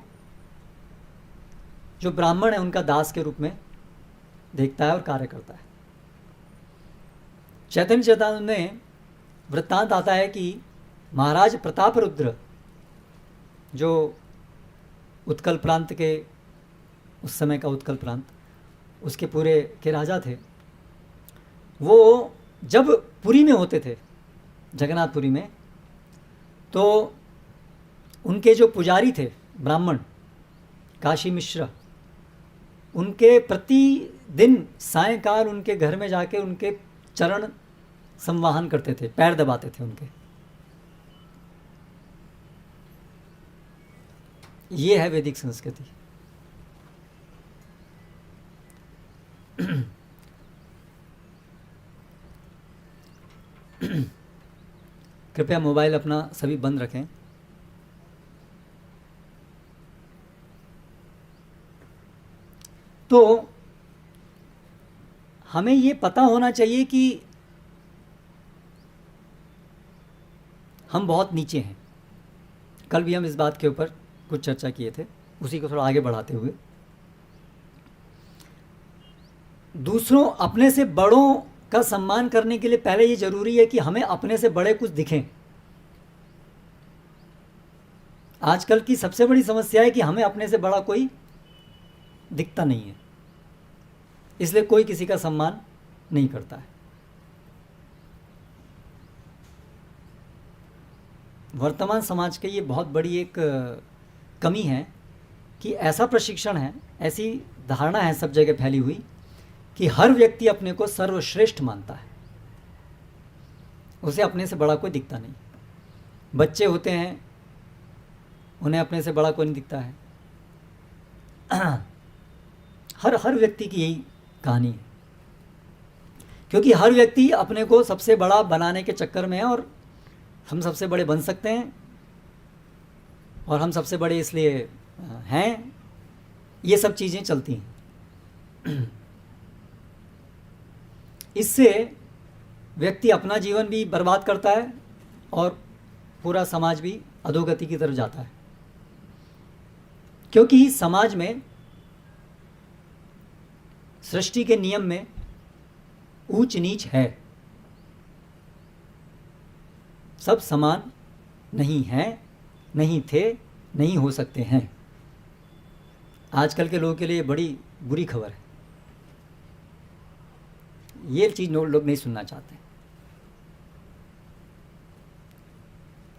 जो ब्राह्मण है उनका दास के रूप में देखता है और कार्य करता है। चैतन्य चेतानंद में वृत्तांत आता है कि महाराज प्रतापरुद्र जो उत्कल प्रांत के, उस समय का उत्कल प्रांत, उसके पूरे के राजा थे, वो जब पुरी में होते थे, जगन्नाथपुरी में, तो उनके जो पुजारी थे ब्राह्मण काशी मिश्र, उनके प्रतिदिन सायंकाल उनके घर में जाके उनके चरण संवाहन करते थे, पैर दबाते थे उनके। ये है वैदिक संस्कृति। कृपया मोबाइल अपना सभी बंद रखें। तो हमें ये पता होना चाहिए कि हम बहुत नीचे हैं। कल भी हम इस बात के ऊपर कुछ चर्चा किए थे, उसी को थोड़ा आगे बढ़ाते हुए, दूसरों अपने से बड़ों का सम्मान करने के लिए पहले ये जरूरी है कि हमें अपने से बड़े कुछ दिखें। आजकल की सबसे बड़ी समस्या है कि हमें अपने से बड़ा कोई दिखता नहीं है, इसलिए कोई किसी का सम्मान नहीं करता है। वर्तमान समाज के ये बहुत बड़ी एक कमी है कि ऐसा प्रशिक्षण है, ऐसी धारणा है सब जगह फैली हुई कि हर व्यक्ति अपने को सर्वश्रेष्ठ मानता है, उसे अपने से बड़ा कोई दिखता नहीं। बच्चे होते हैं, उन्हें अपने से बड़ा कोई नहीं दिखता है। हर व्यक्ति की यही कहानी है, क्योंकि हर व्यक्ति अपने को सबसे बड़ा बनाने के चक्कर में है, और हम सबसे बड़े बन सकते हैं और हम सबसे बड़े इसलिए हैं, ये सब चीज़ें चलती हैं। इससे व्यक्ति अपना जीवन भी बर्बाद करता है और पूरा समाज भी अधोगति की तरफ जाता है, क्योंकि समाज में, सृष्टि के नियम में ऊंच नीच है, सब समान नहीं हैं, नहीं थे, नहीं हो सकते हैं। आजकल के लोगों के लिए बड़ी बुरी खबर है, ये चीज़ लोग नहीं सुनना चाहते।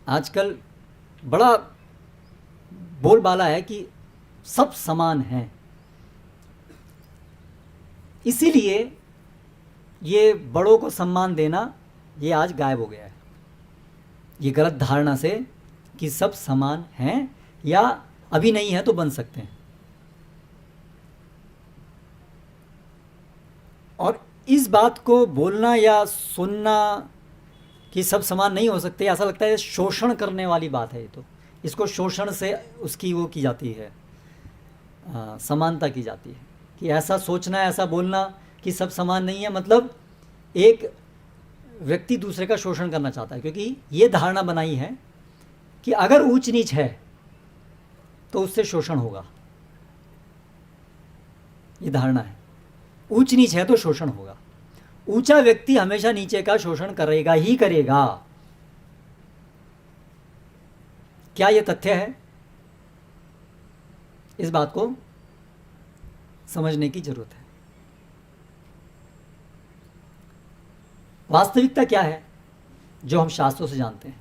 आजकल बड़ा बोलबाला है कि सब समान हैं, इसीलिए ये बड़ों को सम्मान देना ये आज गायब हो गया है। ये गलत धारणा से कि सब समान हैं या अभी नहीं है तो बन सकते हैं। और इस बात को बोलना या सुनना कि सब समान नहीं हो सकते, ऐसा लगता है शोषण करने वाली बात है। ये तो इसको शोषण से उसकी वो की जाती है, समानता की जाती है कि ऐसा सोचना, ऐसा बोलना कि सब समान नहीं है, मतलब एक व्यक्ति दूसरे का शोषण करना चाहता है, क्योंकि ये धारणा बनाई है कि अगर ऊंच नीच है तो उससे शोषण होगा। ये धारणा है, ऊंच नीच है तो शोषण होगा। ऊंचा व्यक्ति हमेशा नीचे का शोषण करेगा ही करेगा। क्या यह तथ्य है? इस बात को समझने की जरूरत है। वास्तविकता क्या है जो हम शास्त्रों से जानते हैं?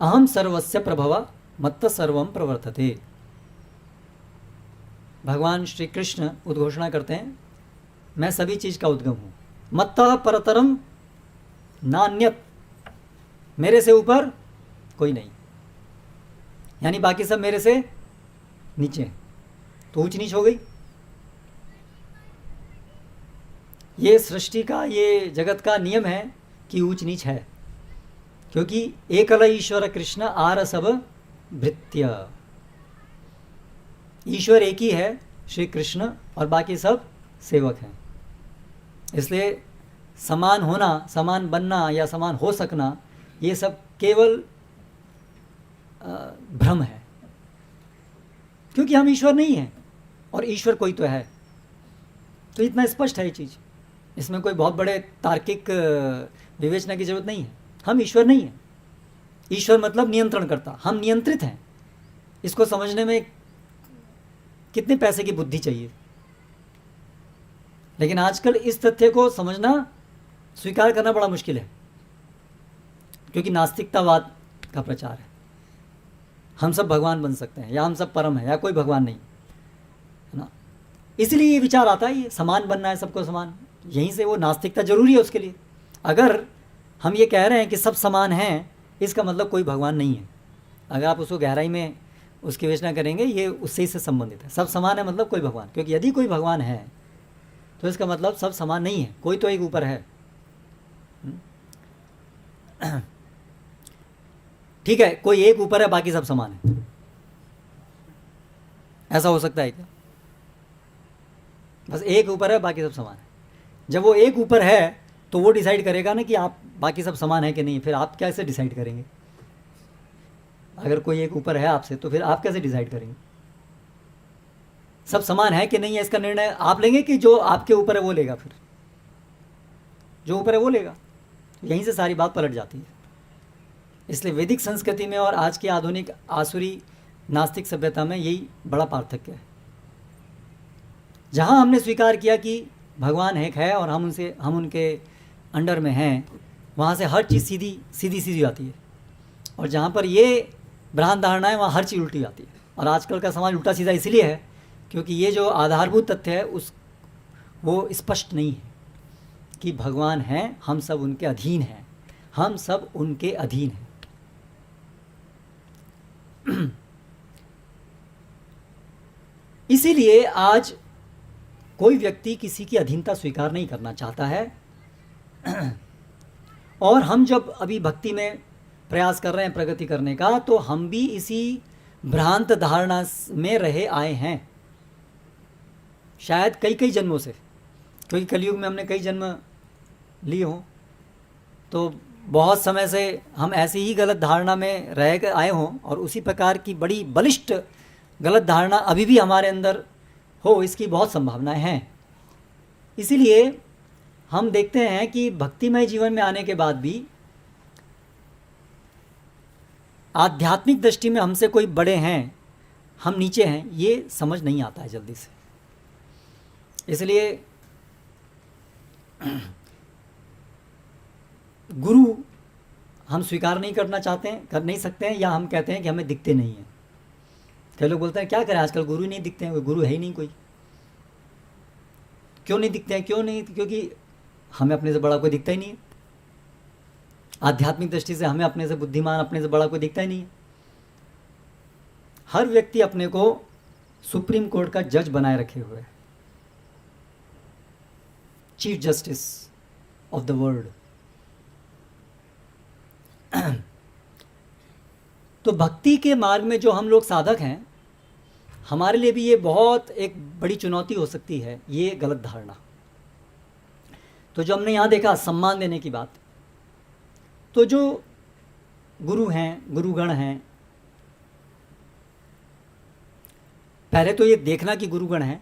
अहम सर्वस्य प्रभव मत्त सर्वम प्रवर्तते। भगवान श्री कृष्ण उद्घोषणा करते हैं, मैं सभी चीज का उद्गम हूं। मत्तः परतरम नान्यत, मेरे से ऊपर कोई नहीं, यानी बाकी सब मेरे से नीचे। तो ऊंच नीच हो गई। ये सृष्टि का, ये जगत का नियम है कि ऊंच नीच है, क्योंकि एकल ईश्वर कृष्ण आर सब भृत्य। ईश्वर एक ही है, श्री कृष्ण, और बाकी सब सेवक हैं। इसलिए समान होना, समान बनना या समान हो सकना, ये सब केवल भ्रम है, क्योंकि हम ईश्वर नहीं हैं और ईश्वर कोई तो है। तो इतना स्पष्ट है ये चीज़, इसमें कोई बहुत बड़े तार्किक विवेचना की जरूरत नहीं है। हम ईश्वर नहीं हैं। ईश्वर मतलब नियंत्रण करता, हम नियंत्रित हैं। इसको समझने में कितने पैसे की बुद्धि चाहिए। लेकिन आजकल इस तथ्य को समझना, स्वीकार करना बड़ा मुश्किल है, क्योंकि नास्तिकतावाद का प्रचार है। हम सब भगवान बन सकते हैं, या हम सब परम है, या कोई भगवान नहीं, है ना। इसलिए ये विचार आता है, ये समान बनना है, सबको समान। यहीं से वो नास्तिकता जरूरी है उसके लिए। अगर हम ये कह रहे हैं कि सब समान हैं, इसका मतलब कोई भगवान नहीं है। अगर आप उसको गहराई में उसकी विवेचना करेंगे, ये उससे ही से संबंधित है। सब समान है मतलब कोई भगवान, क्योंकि यदि कोई भगवान है तो इसका मतलब सब समान नहीं है, कोई तो एक ऊपर है। ठीक है, कोई एक ऊपर है, बाकी सब समान है, ऐसा हो सकता है क्या? बस एक ऊपर है, बाकी सब समान है। जब वो एक ऊपर है तो वो डिसाइड करेगा ना कि आप बाकी सब समान है कि नहीं। फिर आप कैसे डिसाइड करेंगे? अगर कोई एक ऊपर है आपसे, तो फिर आप कैसे डिसाइड करेंगे सब समान है कि नहीं है? इसका निर्णय आप लेंगे कि जो आपके ऊपर है वो लेगा? फिर जो ऊपर है वो लेगा। यहीं से सारी बात पलट जाती है। इसलिए वैदिक संस्कृति में और आज की आधुनिक आसुरी नास्तिक सभ्यता में यही बड़ा पार्थक्य है। जहाँ हमने स्वीकार किया कि भगवान एक है और हम उनके अंडर में हैं, वहाँ से हर चीज़ सीधी आती है। और जहाँ पर ये भ्रांत धारणा है, वहाँ हर चीज़ उल्टी आती है। और आजकल का समाज उल्टा सीधा इसलिए है क्योंकि ये जो आधारभूत तथ्य है वो स्पष्ट नहीं है कि भगवान हैं, हम सब उनके अधीन हैं, हम सब उनके अधीन हैं। इसीलिए आज कोई व्यक्ति किसी की अधीनता स्वीकार नहीं करना चाहता है। और हम जब अभी भक्ति में प्रयास कर रहे हैं प्रगति करने का, तो हम भी इसी भ्रांत धारणा में रहे आए हैं, शायद कई जन्मों से। क्योंकि कलयुग में हमने कई जन्म लिए हों, तो बहुत समय से हम ऐसी ही गलत धारणा में रह कर आए हों, और उसी प्रकार की बड़ी बलिष्ठ गलत धारणा अभी भी हमारे अंदर हो, इसकी बहुत संभावनाएं हैं। इसीलिए हम देखते हैं कि भक्तिमय जीवन में आने के बाद भी आध्यात्मिक दृष्टि में हमसे कोई बड़े हैं, हम नीचे हैं, ये समझ नहीं आता है जल्दी से। इसलिए गुरु हम स्वीकार नहीं करना चाहते हैं, कर नहीं सकते हैं, या हम कहते हैं कि हमें दिखते नहीं हैं। कई लोग बोलते हैं क्या करें, आजकल गुरु नहीं दिखते हैं, कोई गुरु है ही नहीं कोई। क्यों नहीं दिखते हैं? क्योंकि हमें अपने से बड़ा कोई दिखता ही नहीं है। आध्यात्मिक दृष्टि से हमें अपने से बुद्धिमान, अपने से बड़ा कोई दिखता ही नहीं है। हर व्यक्ति अपने को सुप्रीम कोर्ट का जज बनाए रखे हुए है, chief justice of the world. तो भक्ति के मार्ग में जो हम लोग साधक हैं, हमारे लिए भी ये बहुत एक बड़ी चुनौती हो सकती है, ये गलत धारणा। तो जो हमने यहाँ देखा सम्मान देने की बात, तो जो गुरु हैं, गुरुगण हैं, पहले तो ये देखना कि गुरुगण हैं,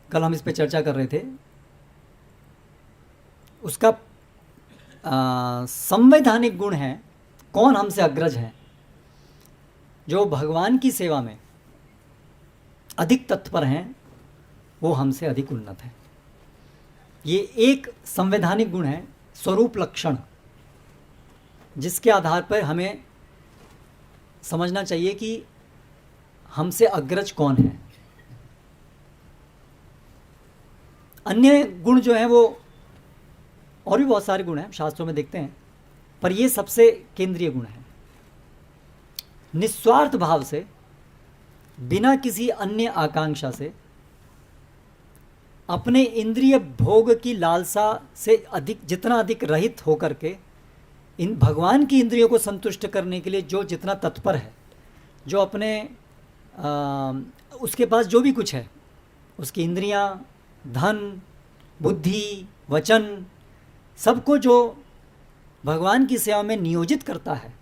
कल हम इस पे चर्चा कर रहे थे, उसका संवैधानिक गुण है, कौन हमसे अग्रज हैं, जो भगवान की सेवा में अधिक तत्पर हैं, वो हमसे अधिक उन्नत है। ये एक संवैधानिक गुण है, स्वरूप लक्षण, जिसके आधार पर हमें समझना चाहिए कि हमसे अग्रज कौन है। अन्य गुण जो हैं वो और भी बहुत सारे गुण हैं, शास्त्रों में देखते हैं, पर ये सबसे केंद्रीय गुण है। निस्वार्थ भाव से, बिना किसी अन्य आकांक्षा से, अपने इंद्रिय भोग की लालसा से अधिक, जितना अधिक रहित होकर के इन भगवान की इंद्रियों को संतुष्ट करने के लिए जो जितना तत्पर है, जो अपने उसके पास जो भी कुछ है, उसकी इंद्रियां, धन, बुद्धि, वचन, सबको जो भगवान की सेवा में नियोजित करता है,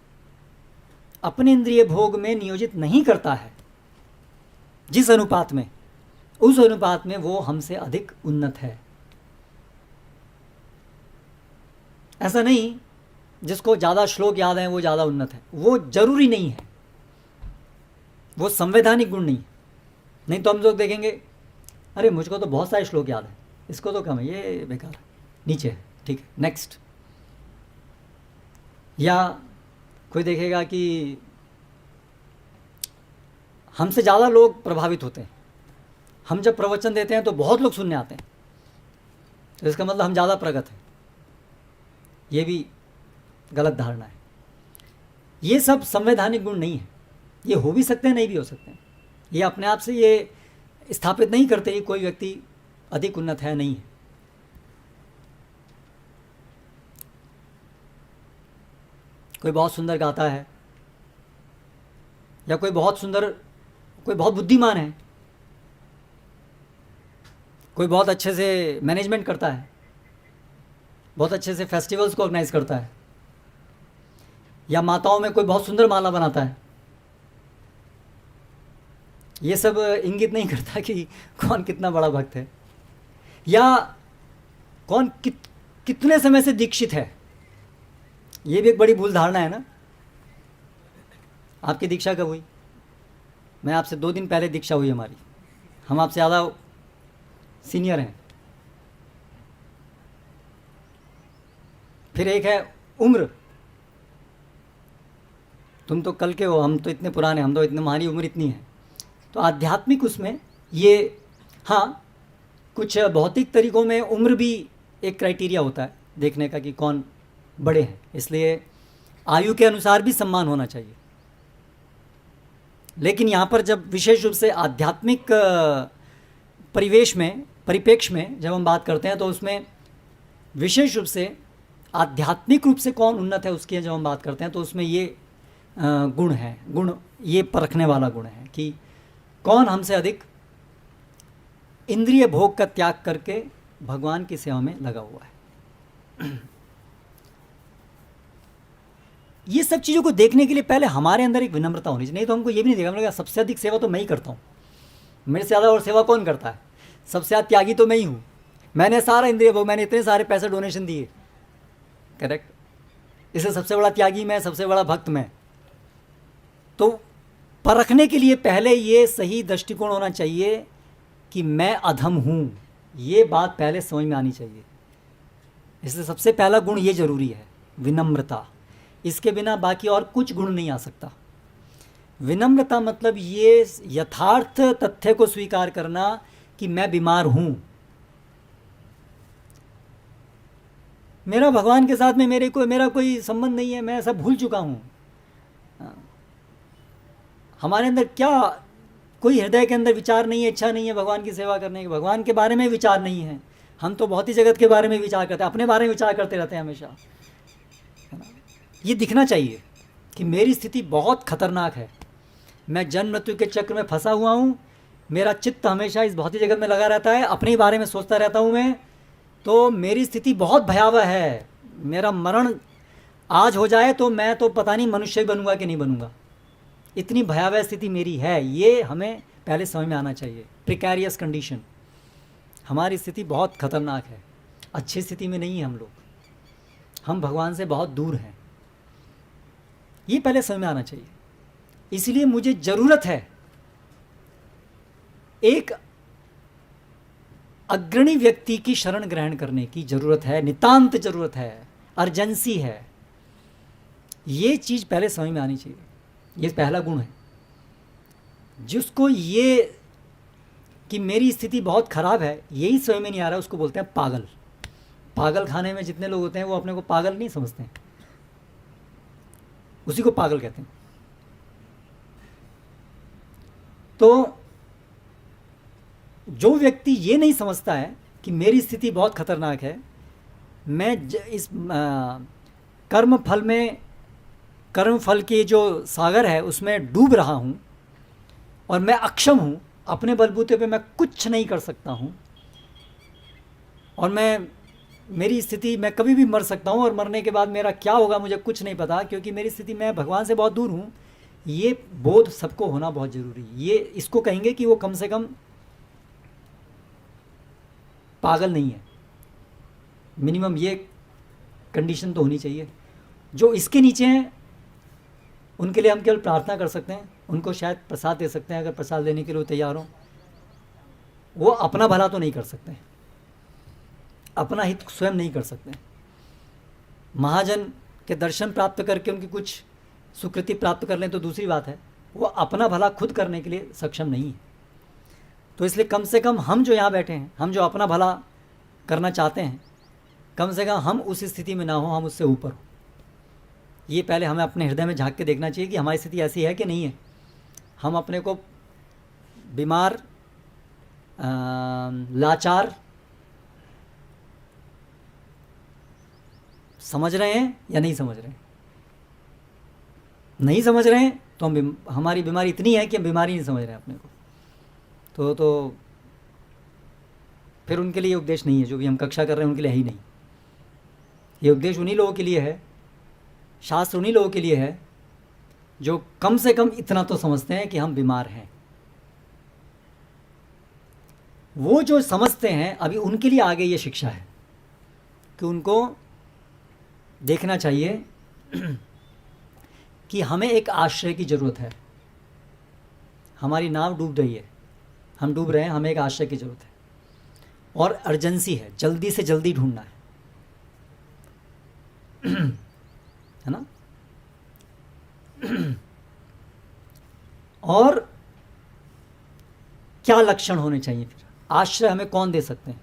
अपने इंद्रिय भोग में नियोजित नहीं करता है, जिस अनुपात में, उस अनुपात में वो हमसे अधिक उन्नत है। ऐसा नहीं जिसको ज़्यादा श्लोक याद है वो ज़्यादा उन्नत है, वो जरूरी नहीं है, वो संवैधानिक गुण नहीं। नहीं तो हम लोग देखेंगे, अरे मुझको तो बहुत सारे श्लोक याद है, इसको तो कम है, ये बेकार है, नीचे है, ठीक है, नेक्स्ट। या कोई देखेगा कि हमसे ज़्यादा लोग प्रभावित होते हैं, हम जब प्रवचन देते हैं तो बहुत लोग सुनने आते हैं, तो इसका मतलब हम ज़्यादा प्रगत हैं। ये भी गलत धारणा है। ये सब संवैधानिक गुण नहीं है, ये हो भी सकते हैं, नहीं भी हो सकते हैं। ये अपने आप से ये स्थापित नहीं करते कि कोई व्यक्ति अधिक उन्नत है, नहीं है। कोई बहुत सुंदर गाता है, या कोई बहुत बुद्धिमान है, कोई बहुत अच्छे से मैनेजमेंट करता है, बहुत अच्छे से फेस्टिवल्स को ऑर्गेनाइज करता है, या माताओं में कोई बहुत सुंदर माला बनाता है। ये सब इंगित नहीं करता कि कौन कितना बड़ा भक्त है, या कौन कितने समय से दीक्षित है। ये भी एक बड़ी भूल धारणा है ना। आपकी दीक्षा कब हुई? मैं आपसे 2 दिन पहले दीक्षा हुई हमारी, हम आपसे ज़्यादा सीनियर हैं। फिर एक है उम्र, तुम तो कल के हो, हम तो इतने पुराने, हम तो इतने, हमारी उम्र इतनी है। तो आध्यात्मिक उसमें ये, हाँ, कुछ भौतिक तरीकों में उम्र भी एक क्राइटेरिया होता है देखने का कि कौन बड़े हैं, इसलिए आयु के अनुसार भी सम्मान होना चाहिए। लेकिन यहाँ पर जब विशेष रूप से आध्यात्मिक परिप्रेक्ष्य में जब हम बात करते हैं, तो उसमें विशेष रूप से आध्यात्मिक रूप से कौन उन्नत है उसकी जब हम बात करते हैं, तो उसमें ये गुण ये परखने वाला गुण है कि कौन हमसे अधिक इंद्रिय भोग का त्याग करके भगवान की सेवा में लगा हुआ है। ये सब चीज़ों को देखने के लिए पहले हमारे अंदर एक विनम्रता होनी चाहिए, नहीं तो हमको ये भी नहीं देखा, मैंने कहा सबसे अधिक सेवा तो मैं ही करता हूँ, मेरे से ज़्यादा और सेवा कौन करता है, सबसे ज़्यादा त्यागी तो मैं ही हूँ, मैंने सारा इंद्रिय भोग, मैंने इतने सारे पैसे डोनेशन दिए, करेक्ट, इससे सबसे बड़ा त्यागी मैं, सबसे बड़ा भक्त मैं। तो परखने के लिए पहले ये सही दृष्टिकोण होना चाहिए कि मैं अधम हूँ, ये बात पहले समझ में आनी चाहिए। इसलिए सबसे पहला गुण ये जरूरी है, विनम्रता। इसके बिना बाकी और कुछ गुण नहीं आ सकता। विनम्रता मतलब ये यथार्थ तथ्य को स्वीकार करना कि मैं बीमार हूँ, मेरा भगवान के साथ में मेरा कोई संबंध नहीं है, मैं सब भूल चुका हूँ। हमारे अंदर क्या, कोई हृदय के अंदर विचार नहीं है, इच्छा नहीं है भगवान की सेवा करने की, भगवान के बारे में विचार नहीं है। हम तो भौतिक जगत के बारे में विचार करते हैं, अपने बारे में विचार करते रहते हैं हमेशा, है ना। ये दिखना चाहिए कि मेरी स्थिति बहुत खतरनाक है, मैं जन्म मृत्यु के चक्र में फंसा हुआ हूँ, मेरा चित्त हमेशा इस भौतिक जगत में लगा रहता है, अपने ही बारे में सोचता रहता हूँ मैं, तो मेरी स्थिति बहुत भयावह है। मेरा मरण आज हो जाए तो मैं तो पता नहीं मनुष्य बनूंगा कि नहीं बनूंगा, इतनी भयावह स्थिति मेरी है। ये हमें पहले समझ में आना चाहिए। प्रिकैरियस कंडीशन, हमारी स्थिति बहुत खतरनाक है, अच्छी स्थिति में नहीं है हम लोग, हम भगवान से बहुत दूर हैं, ये पहले समझ में आना चाहिए। इसलिए मुझे ज़रूरत है, एक अग्रणी व्यक्ति की शरण ग्रहण करने की ज़रूरत है, नितांत ज़रूरत है, अर्जेंसी है। ये चीज़ पहले समझ में आनी चाहिए। ये पहला गुण है। जिसको ये कि मेरी स्थिति बहुत ख़राब है यही समझ में नहीं आ रहा, उसको बोलते हैं पागल। पागल खाने में जितने लोग होते हैं वो अपने को पागल नहीं समझते हैं, उसी को पागल कहते हैं। तो जो व्यक्ति ये नहीं समझता है कि मेरी स्थिति बहुत खतरनाक है, मैं इस कर्म फल के जो सागर है उसमें डूब रहा हूँ और मैं अक्षम हूँ, अपने बलबूते पे मैं कुछ नहीं कर सकता हूँ, और मेरी स्थिति, मैं कभी भी मर सकता हूँ और मरने के बाद मेरा क्या होगा मुझे कुछ नहीं पता, क्योंकि मेरी स्थिति, मैं भगवान से बहुत दूर हूँ। ये बोध सबको होना बहुत ज़रूरी है। ये इसको कहेंगे कि वो कम से कम पागल नहीं है, मिनिमम ये कंडीशन तो होनी चाहिए। जो इसके नीचे हैं उनके लिए हम केवल प्रार्थना कर सकते हैं, उनको शायद प्रसाद दे सकते हैं अगर प्रसाद लेने के लिए तैयार हो। वो अपना भला तो नहीं कर सकते, अपना हित स्वयं नहीं कर सकते। महाजन के दर्शन प्राप्त करके उनकी कुछ सुकृति प्राप्त कर लें तो दूसरी बात है, वो अपना भला खुद करने के लिए सक्षम नहीं है। तो इसलिए कम से कम हम जो यहाँ बैठे हैं, हम जो अपना भला करना चाहते हैं, कम से कम हम उस स्थिति में ना हो, हम उससे ऊपर हो। ये पहले हमें अपने हृदय में झांक के देखना चाहिए कि हमारी स्थिति ऐसी है कि नहीं है। हम अपने को बीमार, लाचार समझ रहे हैं या नहीं समझ रहे हैं। नहीं समझ रहे हैं तो हमारी बीमारी इतनी है कि हम बीमारी नहीं समझ रहे हैं अपने को। तो फिर उनके लिए उपदेश नहीं है, जो भी हम कक्षा कर रहे हैं उनके लिए है ही नहीं। ये उपदेश उन्हीं लोगों के लिए है, शास्त्र उन्हीं लोगों के लिए है जो कम से कम इतना तो समझते हैं कि हम बीमार हैं। वो जो समझते हैं अभी उनके लिए आगे ये शिक्षा है कि उनको देखना चाहिए कि हमें एक आश्रय की ज़रूरत है। हमारी नाव डूब रही है, हम डूब रहे हैं, हमें एक आश्रय की ज़रूरत है और अर्जेंसी है, जल्दी से जल्दी ढूंढना है है ना। और क्या लक्षण होने चाहिए फिर? आश्रय हमें कौन दे सकते हैं?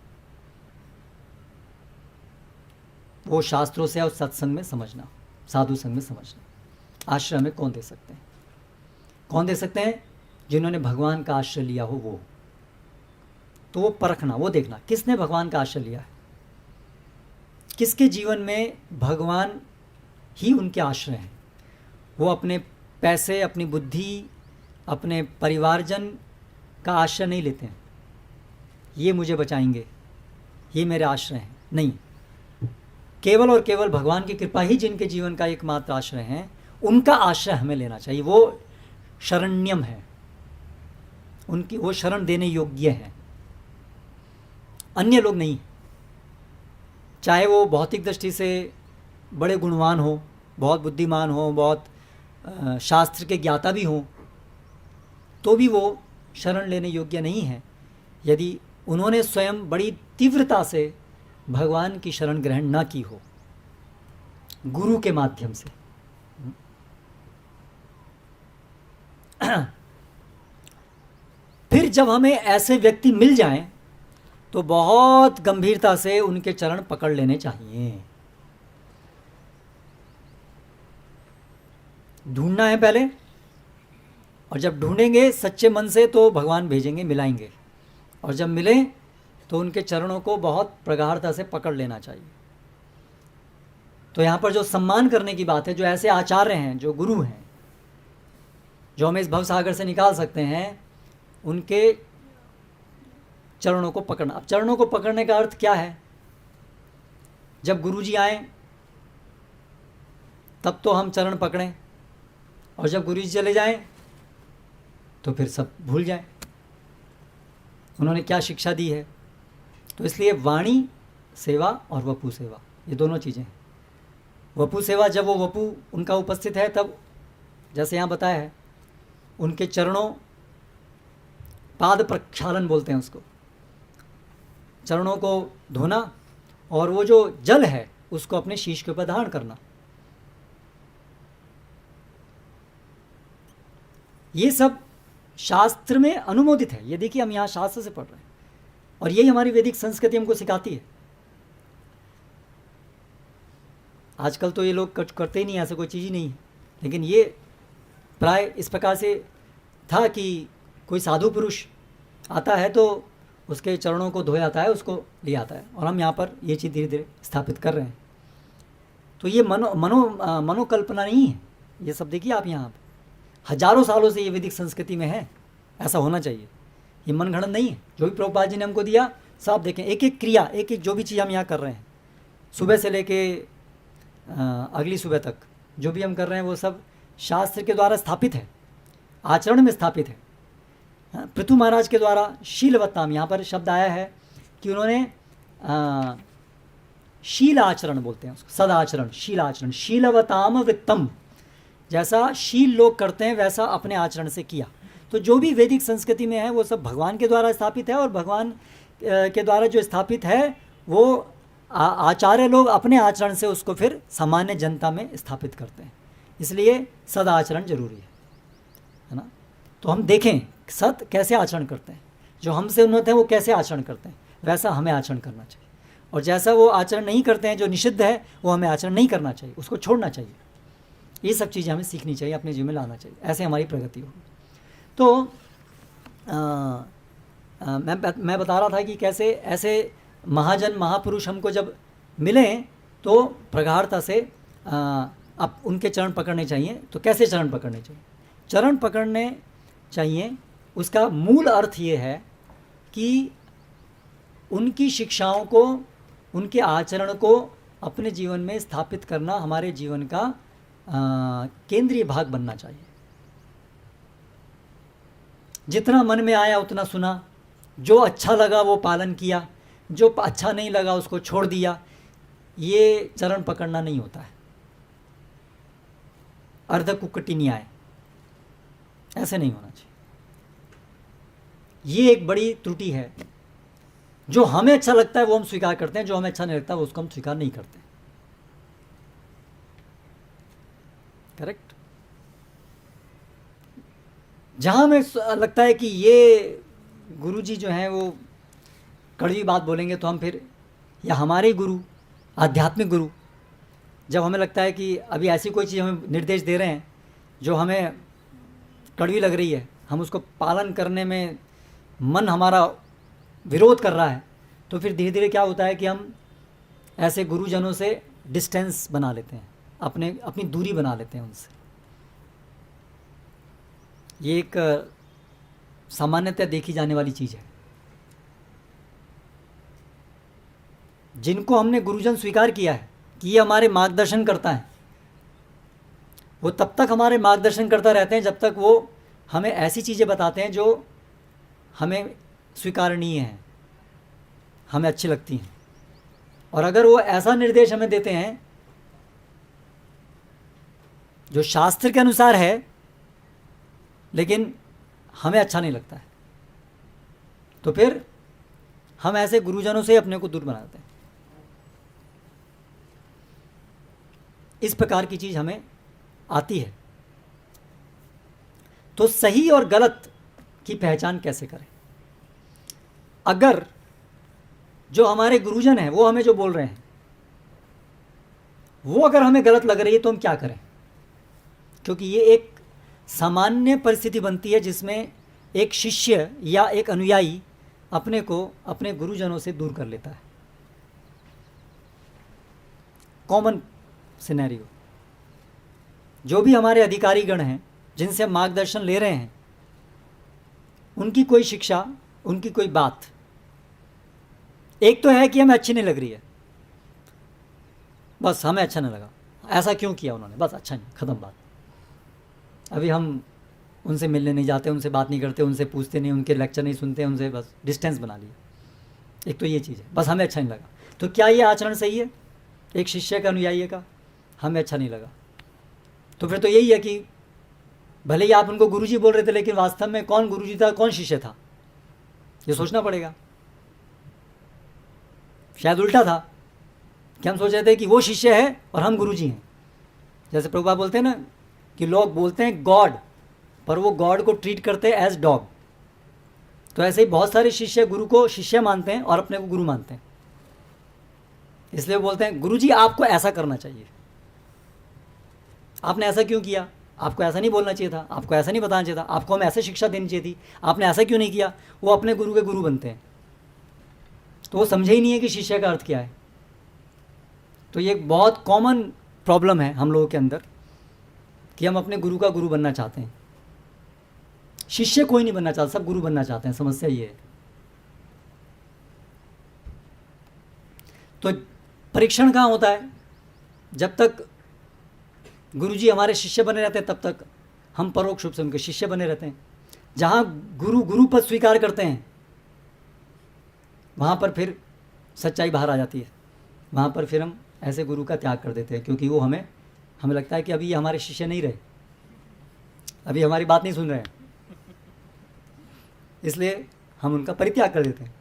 वो शास्त्रों से और सत्संग में समझना, साधु संग में समझना। आश्रय हमें कौन दे सकते हैं? कौन दे सकते हैं? जिन्होंने भगवान का आश्रय लिया हो वो। तो वो परखना, वो देखना किसने भगवान का आश्रय लिया है, किसके जीवन में भगवान ही उनके आश्रय हैं। वो अपने पैसे, अपनी बुद्धि, अपने परिवारजन का आश्रय नहीं लेते हैं, ये मुझे बचाएंगे, ये मेरे आश्रय हैं, नहीं। केवल और केवल भगवान की कृपा ही जिनके जीवन का एकमात्र आश्रय है, उनका आश्रय हमें लेना चाहिए। वो शरण्यम है, उनकी वो शरण देने योग्य है, अन्य लोग नहीं। चाहे वो भौतिक दृष्टि से बड़े गुणवान हो, बहुत बुद्धिमान हो, बहुत शास्त्र के ज्ञाता भी हो, तो भी वो शरण लेने योग्य नहीं है यदि उन्होंने स्वयं बड़ी तीव्रता से भगवान की शरण ग्रहण न की हो गुरु के माध्यम से। फिर जब हमें ऐसे व्यक्ति मिल जाएं तो बहुत गंभीरता से उनके चरण पकड़ लेने चाहिए। ढूंढना है पहले, और जब ढूंढेंगे सच्चे मन से तो भगवान भेजेंगे, मिलाएंगे, और जब मिले तो उनके चरणों को बहुत प्रगाढ़ता से पकड़ लेना चाहिए। तो यहाँ पर जो सम्मान करने की बात है, जो ऐसे आचार्य हैं, जो गुरु हैं, जो हमें इस भवसागर से निकाल सकते हैं, उनके चरणों को पकड़ना। अब चरणों को पकड़ने का अर्थ क्या है? जब गुरुजी आए तब तो हम चरण पकड़ें, और जब गुरुजी चले जाएं तो फिर सब भूल जाएं उन्होंने क्या शिक्षा दी है। तो इसलिए वाणी सेवा और वपु सेवा, ये दोनों चीज़ें हैं। वपु सेवा, जब वो वपु उनका उपस्थित है तब, जैसे यहाँ बताया है, उनके चरणों, पाद प्रक्षालन बोलते हैं उसको, चरणों को धोना, और वो जो जल है उसको अपने शीश के ऊपर धारण करना। ये सब शास्त्र में अनुमोदित है। ये देखिए, हम यहाँ शास्त्र से पढ़ रहे हैं, और यही हमारी वैदिक संस्कृति हमको सिखाती है। आजकल तो ये लोग करते ही नहीं, ऐसा कोई चीज़ ही नहीं है, लेकिन ये प्राय इस प्रकार से था कि कोई साधु पुरुष आता है तो उसके चरणों को धोया जाता है, उसको ले आता है, और हम यहाँ पर ये चीज़ धीरे धीरे स्थापित कर रहे हैं। तो ये मनोकल्पना नहीं है, ये सब देखिए आप यहाँ पर हजारों सालों से ये वैदिक संस्कृति में है, ऐसा होना चाहिए। ये मनगढ़ंत नहीं है। जो भी प्रभुपाद जी ने हमको दिया, सब देखें, एक एक क्रिया, एक एक जो भी चीज़ हम यहाँ कर रहे हैं, सुबह से लेके अगली सुबह तक जो भी हम कर रहे हैं, वो सब शास्त्र के द्वारा स्थापित है, आचरण में स्थापित है। पृथु महाराज के द्वारा शीलवत्ताम, यहाँ पर शब्द आया है कि उन्होंने शील आचरण बोलते हैं उसको, सदाचरण, शीलाचरण, शीलवताम वृत्तम, जैसा शील लोग करते हैं वैसा अपने आचरण से किया। तो जो भी वैदिक संस्कृति में है वो सब भगवान के द्वारा स्थापित है, और भगवान के द्वारा जो स्थापित है वो आचार्य लोग अपने आचरण से उसको फिर सामान्य जनता में स्थापित करते हैं। इसलिए सदाचरण जरूरी है ना। तो हम देखें सत कैसे आचरण करते हैं, जो हमसे उन्नत है वो कैसे आचरण करते हैं, वैसा हमें आचरण करना चाहिए। और जैसा वो आचरण नहीं करते हैं, जो निषिद्ध है, वो हमें आचरण नहीं करना चाहिए, उसको छोड़ना चाहिए। ये सब चीज़ें हमें सीखनी चाहिए, अपने जीवन में लाना चाहिए, ऐसे हमारी प्रगति होगी। तो मैं बता रहा था कि कैसे ऐसे महाजन महापुरुष हमको जब मिलें तो प्रगाढ़ता से अब उनके चरण पकड़ने चाहिए। तो कैसे चरण पकड़ने चाहिए? चरण पकड़ने चाहिए, उसका मूल अर्थ ये है कि उनकी शिक्षाओं को, उनके आचरण को अपने जीवन में स्थापित करना हमारे जीवन का केंद्रीय भाग बनना चाहिए। जितना मन में आया उतना सुना, जो अच्छा लगा वो पालन किया, जो अच्छा नहीं लगा उसको छोड़ दिया, ये चरण पकड़ना नहीं होता है। अर्ध कुक्कटी न्याय, ऐसे नहीं होना चाहिए। ये एक बड़ी त्रुटि है। जो हमें अच्छा लगता है वो हम स्वीकार करते हैं, जो हमें अच्छा नहीं लगता वो उसको हम स्वीकार नहीं करते। करेक्ट। जहां हमें लगता है कि ये गुरुजी जो हैं वो कड़वी बात बोलेंगे तो हम फिर, या हमारे गुरु, आध्यात्मिक गुरु, जब हमें लगता है कि अभी ऐसी कोई चीज़ हमें निर्देश दे रहे हैं जो हमें कड़वी लग रही है, हम उसको पालन करने में मन हमारा विरोध कर रहा है, तो फिर धीरे धीरे क्या होता है कि हम ऐसे गुरुजनों से डिस्टेंस बना लेते हैं, अपनी दूरी बना लेते हैं उनसे। ये एक सामान्यतः देखी जाने वाली चीज़ है। जिनको हमने गुरुजन स्वीकार किया है कि ये हमारे मार्गदर्शन करता है, वो तब तक हमारे मार्गदर्शन करता रहते हैं जब तक वो हमें ऐसी चीज़ें बताते हैं जो हमें स्वीकारनीय हैं, हमें अच्छी लगती हैं। और अगर वो ऐसा निर्देश हमें देते हैं जो शास्त्र के अनुसार है लेकिन हमें अच्छा नहीं लगता है, तो फिर हम ऐसे गुरुजनों से अपने को दूर बनाते हैं। इस प्रकार की चीज़ हमें आती है। तो सही और गलत की पहचान कैसे करें? अगर जो हमारे गुरुजन हैं वो हमें जो बोल रहे हैं वो अगर हमें गलत लग रही है तो हम क्या करें? क्योंकि ये एक सामान्य परिस्थिति बनती है जिसमें एक शिष्य या एक अनुयायी अपने को अपने गुरुजनों से दूर कर लेता है। Common scenario. जो भी हमारे अधिकारी गण हैं जिनसे हम मार्गदर्शन ले रहे हैं, उनकी कोई शिक्षा, उनकी कोई बात, एक तो है कि हमें अच्छी नहीं लग रही है, बस हमें अच्छा नहीं लगा, ऐसा क्यों किया उन्होंने, बस अच्छा नहीं, ख़त्म बात। अभी हम उनसे मिलने नहीं जाते, उनसे बात नहीं करते, उनसे पूछते नहीं, उनके लेक्चर नहीं सुनते, उनसे बस डिस्टेंस बना लिया। एक तो ये चीज़ है, बस हमें अच्छा नहीं लगा। तो क्या ये आचरण सही है एक शिष्य का, अनुयायी का? हमें अच्छा नहीं लगा तो फिर तो यही है कि भले ही आप उनको गुरुजी बोल रहे थे, लेकिन वास्तव में कौन गुरुजी था, कौन शिष्य था, ये सोचना पड़ेगा। शायद उल्टा था कि हम सोच रहे थे कि वो शिष्य है और हम गुरुजी हैं। जैसे प्रभुपाद बोलते हैं ना कि लोग बोलते हैं गॉड, पर वो गॉड को ट्रीट करते हैं एज डॉग। तो ऐसे ही बहुत सारे शिष्य गुरु को शिष्य मानते हैं और अपने को गुरु मानते हैं। इसलिए बोलते हैं गुरुजी आपको ऐसा करना चाहिए, आपने ऐसा क्यों किया, आपको ऐसा नहीं बोलना चाहिए था, आपको ऐसा नहीं बताना चाहिए था, आपको हमें ऐसे शिक्षा देनी चाहिए थी, आपने ऐसा क्यों नहीं किया। वो अपने गुरु के गुरु बनते हैं, तो वो समझे ही नहीं है कि शिष्य का अर्थ क्या है। तो ये एक बहुत कॉमन प्रॉब्लम है हम लोगों के अंदर कि हम अपने गुरु का गुरु बनना चाहते हैं। शिष्य कोई नहीं बनना चाहता, सब गुरु बनना चाहते हैं। समस्या ये है। तो परीक्षण कहाँ होता है? जब तक गुरुजी हमारे शिष्य बने रहते हैं तब तक हम परोक्ष रूप से उनके शिष्य बने रहते हैं। जहाँ गुरु गुरु पद स्वीकार करते हैं वहाँ पर फिर सच्चाई बाहर आ जाती है। वहाँ पर फिर हम ऐसे गुरु का त्याग कर देते हैं, क्योंकि वो हमें लगता है कि अभी ये हमारे शिष्य नहीं रहे, अभी हमारी बात नहीं सुन रहे हैं, इसलिए हम उनका परित्याग कर देते हैं।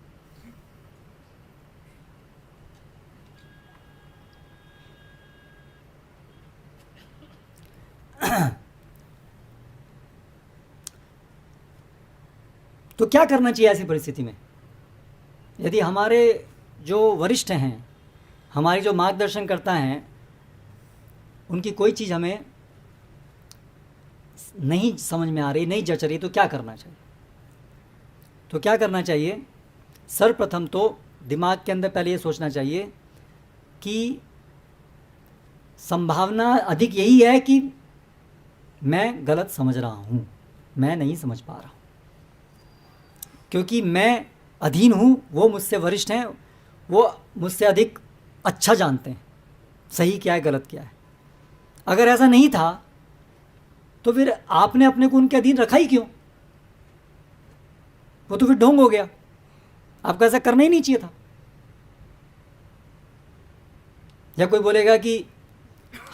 तो क्या करना चाहिए ऐसी परिस्थिति में? यदि हमारे जो वरिष्ठ हैं, हमारी जो मार्गदर्शन करता हैं, उनकी कोई चीज़ हमें नहीं समझ में आ रही, नहीं जच रही, तो क्या करना चाहिए? तो क्या करना चाहिए? सर्वप्रथम तो दिमाग के अंदर पहले ये सोचना चाहिए कि संभावना अधिक यही है कि मैं गलत समझ रहा हूँ, मैं नहीं समझ पा रहा हूँ, क्योंकि मैं अधीन हूँ, वो मुझसे वरिष्ठ हैं, वो मुझसे अधिक अच्छा जानते हैं सही क्या है गलत क्या है। अगर ऐसा नहीं था तो फिर आपने अपने को उनके अधीन रखा ही क्यों? वो तो फिर ढोंग हो गया, आपको ऐसा करना ही नहीं चाहिए था। या कोई बोलेगा कि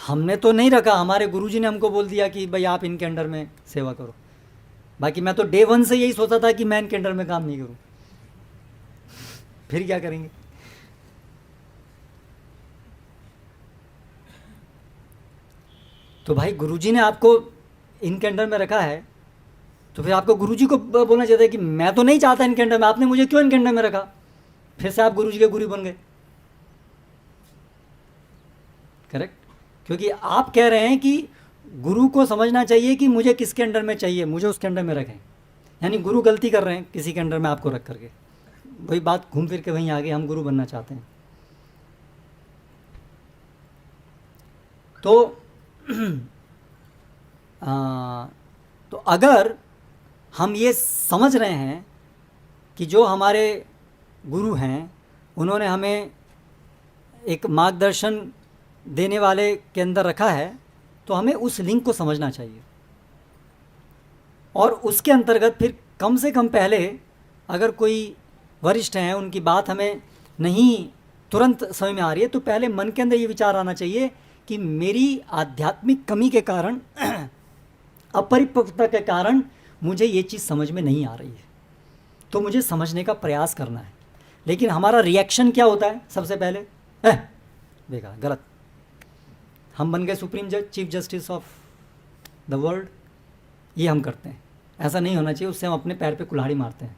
हमने तो नहीं रखा, हमारे गुरुजी ने हमको बोल दिया कि भाई आप इनके अंडर में सेवा करो, बाकी मैं तो डे वन से यही सोचा था कि मैं इनके अंडर में काम नहीं करूं। फिर क्या करेंगे? तो भाई गुरुजी ने आपको इनके अंडर में रखा है, तो फिर आपको गुरुजी को बोलना चाहिए कि मैं तो नहीं चाहता इनके अंडर में, आपने मुझे क्यों इनके अंडर में रखा? फिर से आप गुरुजी के गुरु बन गए। करेक्ट? क्योंकि आप कह रहे हैं कि गुरु को समझना चाहिए कि मुझे किसके अंडर में चाहिए, मुझे उसके अंडर में रखें। यानी गुरु गलती कर रहे हैं किसी के अंडर में आपको रख करके। वही बात घूम फिर के वहीं आगे हम गुरु बनना चाहते हैं। तो तो अगर हम ये समझ रहे हैं कि जो हमारे गुरु हैं उन्होंने हमें एक मार्गदर्शन देने वाले के अंदर रखा है, तो हमें उस लिंक को समझना चाहिए। और उसके अंतर्गत फिर कम से कम पहले अगर कोई वरिष्ठ हैं, उनकी बात हमें नहीं तुरंत समझ में आ रही है, तो पहले मन के अंदर ये विचार आना चाहिए कि मेरी आध्यात्मिक कमी के कारण, अपरिपक्वता के कारण मुझे ये चीज़ समझ में नहीं आ रही है, तो मुझे समझने का प्रयास करना है। लेकिन हमारा रिएक्शन क्या होता है? सबसे पहले बेकार, गलत, हम बन गए सुप्रीम जज, chief justice of the world, ये हम करते हैं। ऐसा नहीं होना चाहिए, उससे हम अपने पैर पे कुल्हाड़ी मारते हैं।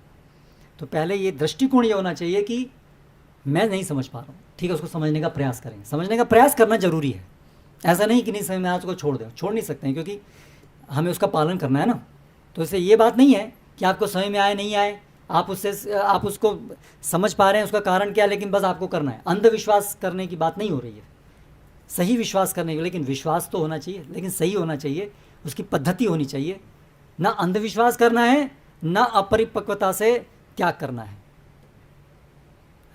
तो पहले ये दृष्टिकोण ये होना चाहिए कि मैं नहीं समझ पा रहा हूँ, ठीक है, उसको समझने का प्रयास करेंगे। समझने का प्रयास करना जरूरी है, ऐसा नहीं कि नहीं समझ में आया तो उसको छोड़ दें, छोड़ नहीं सकते हैं, क्योंकि हमें उसका पालन करना है ना। तो इससे ये बात नहीं है कि आपको समझ में आए नहीं आए, आप उसको समझ पा रहे हैं उसका कारण क्या है, लेकिन बस आपको करना है। अंधविश्वास करने की बात नहीं हो रही है, सही विश्वास करने की, लेकिन विश्वास तो होना चाहिए, लेकिन सही होना चाहिए, उसकी पद्धति होनी चाहिए। ना अंधविश्वास करना है, ना अपरिपक्वता से त्याग करना है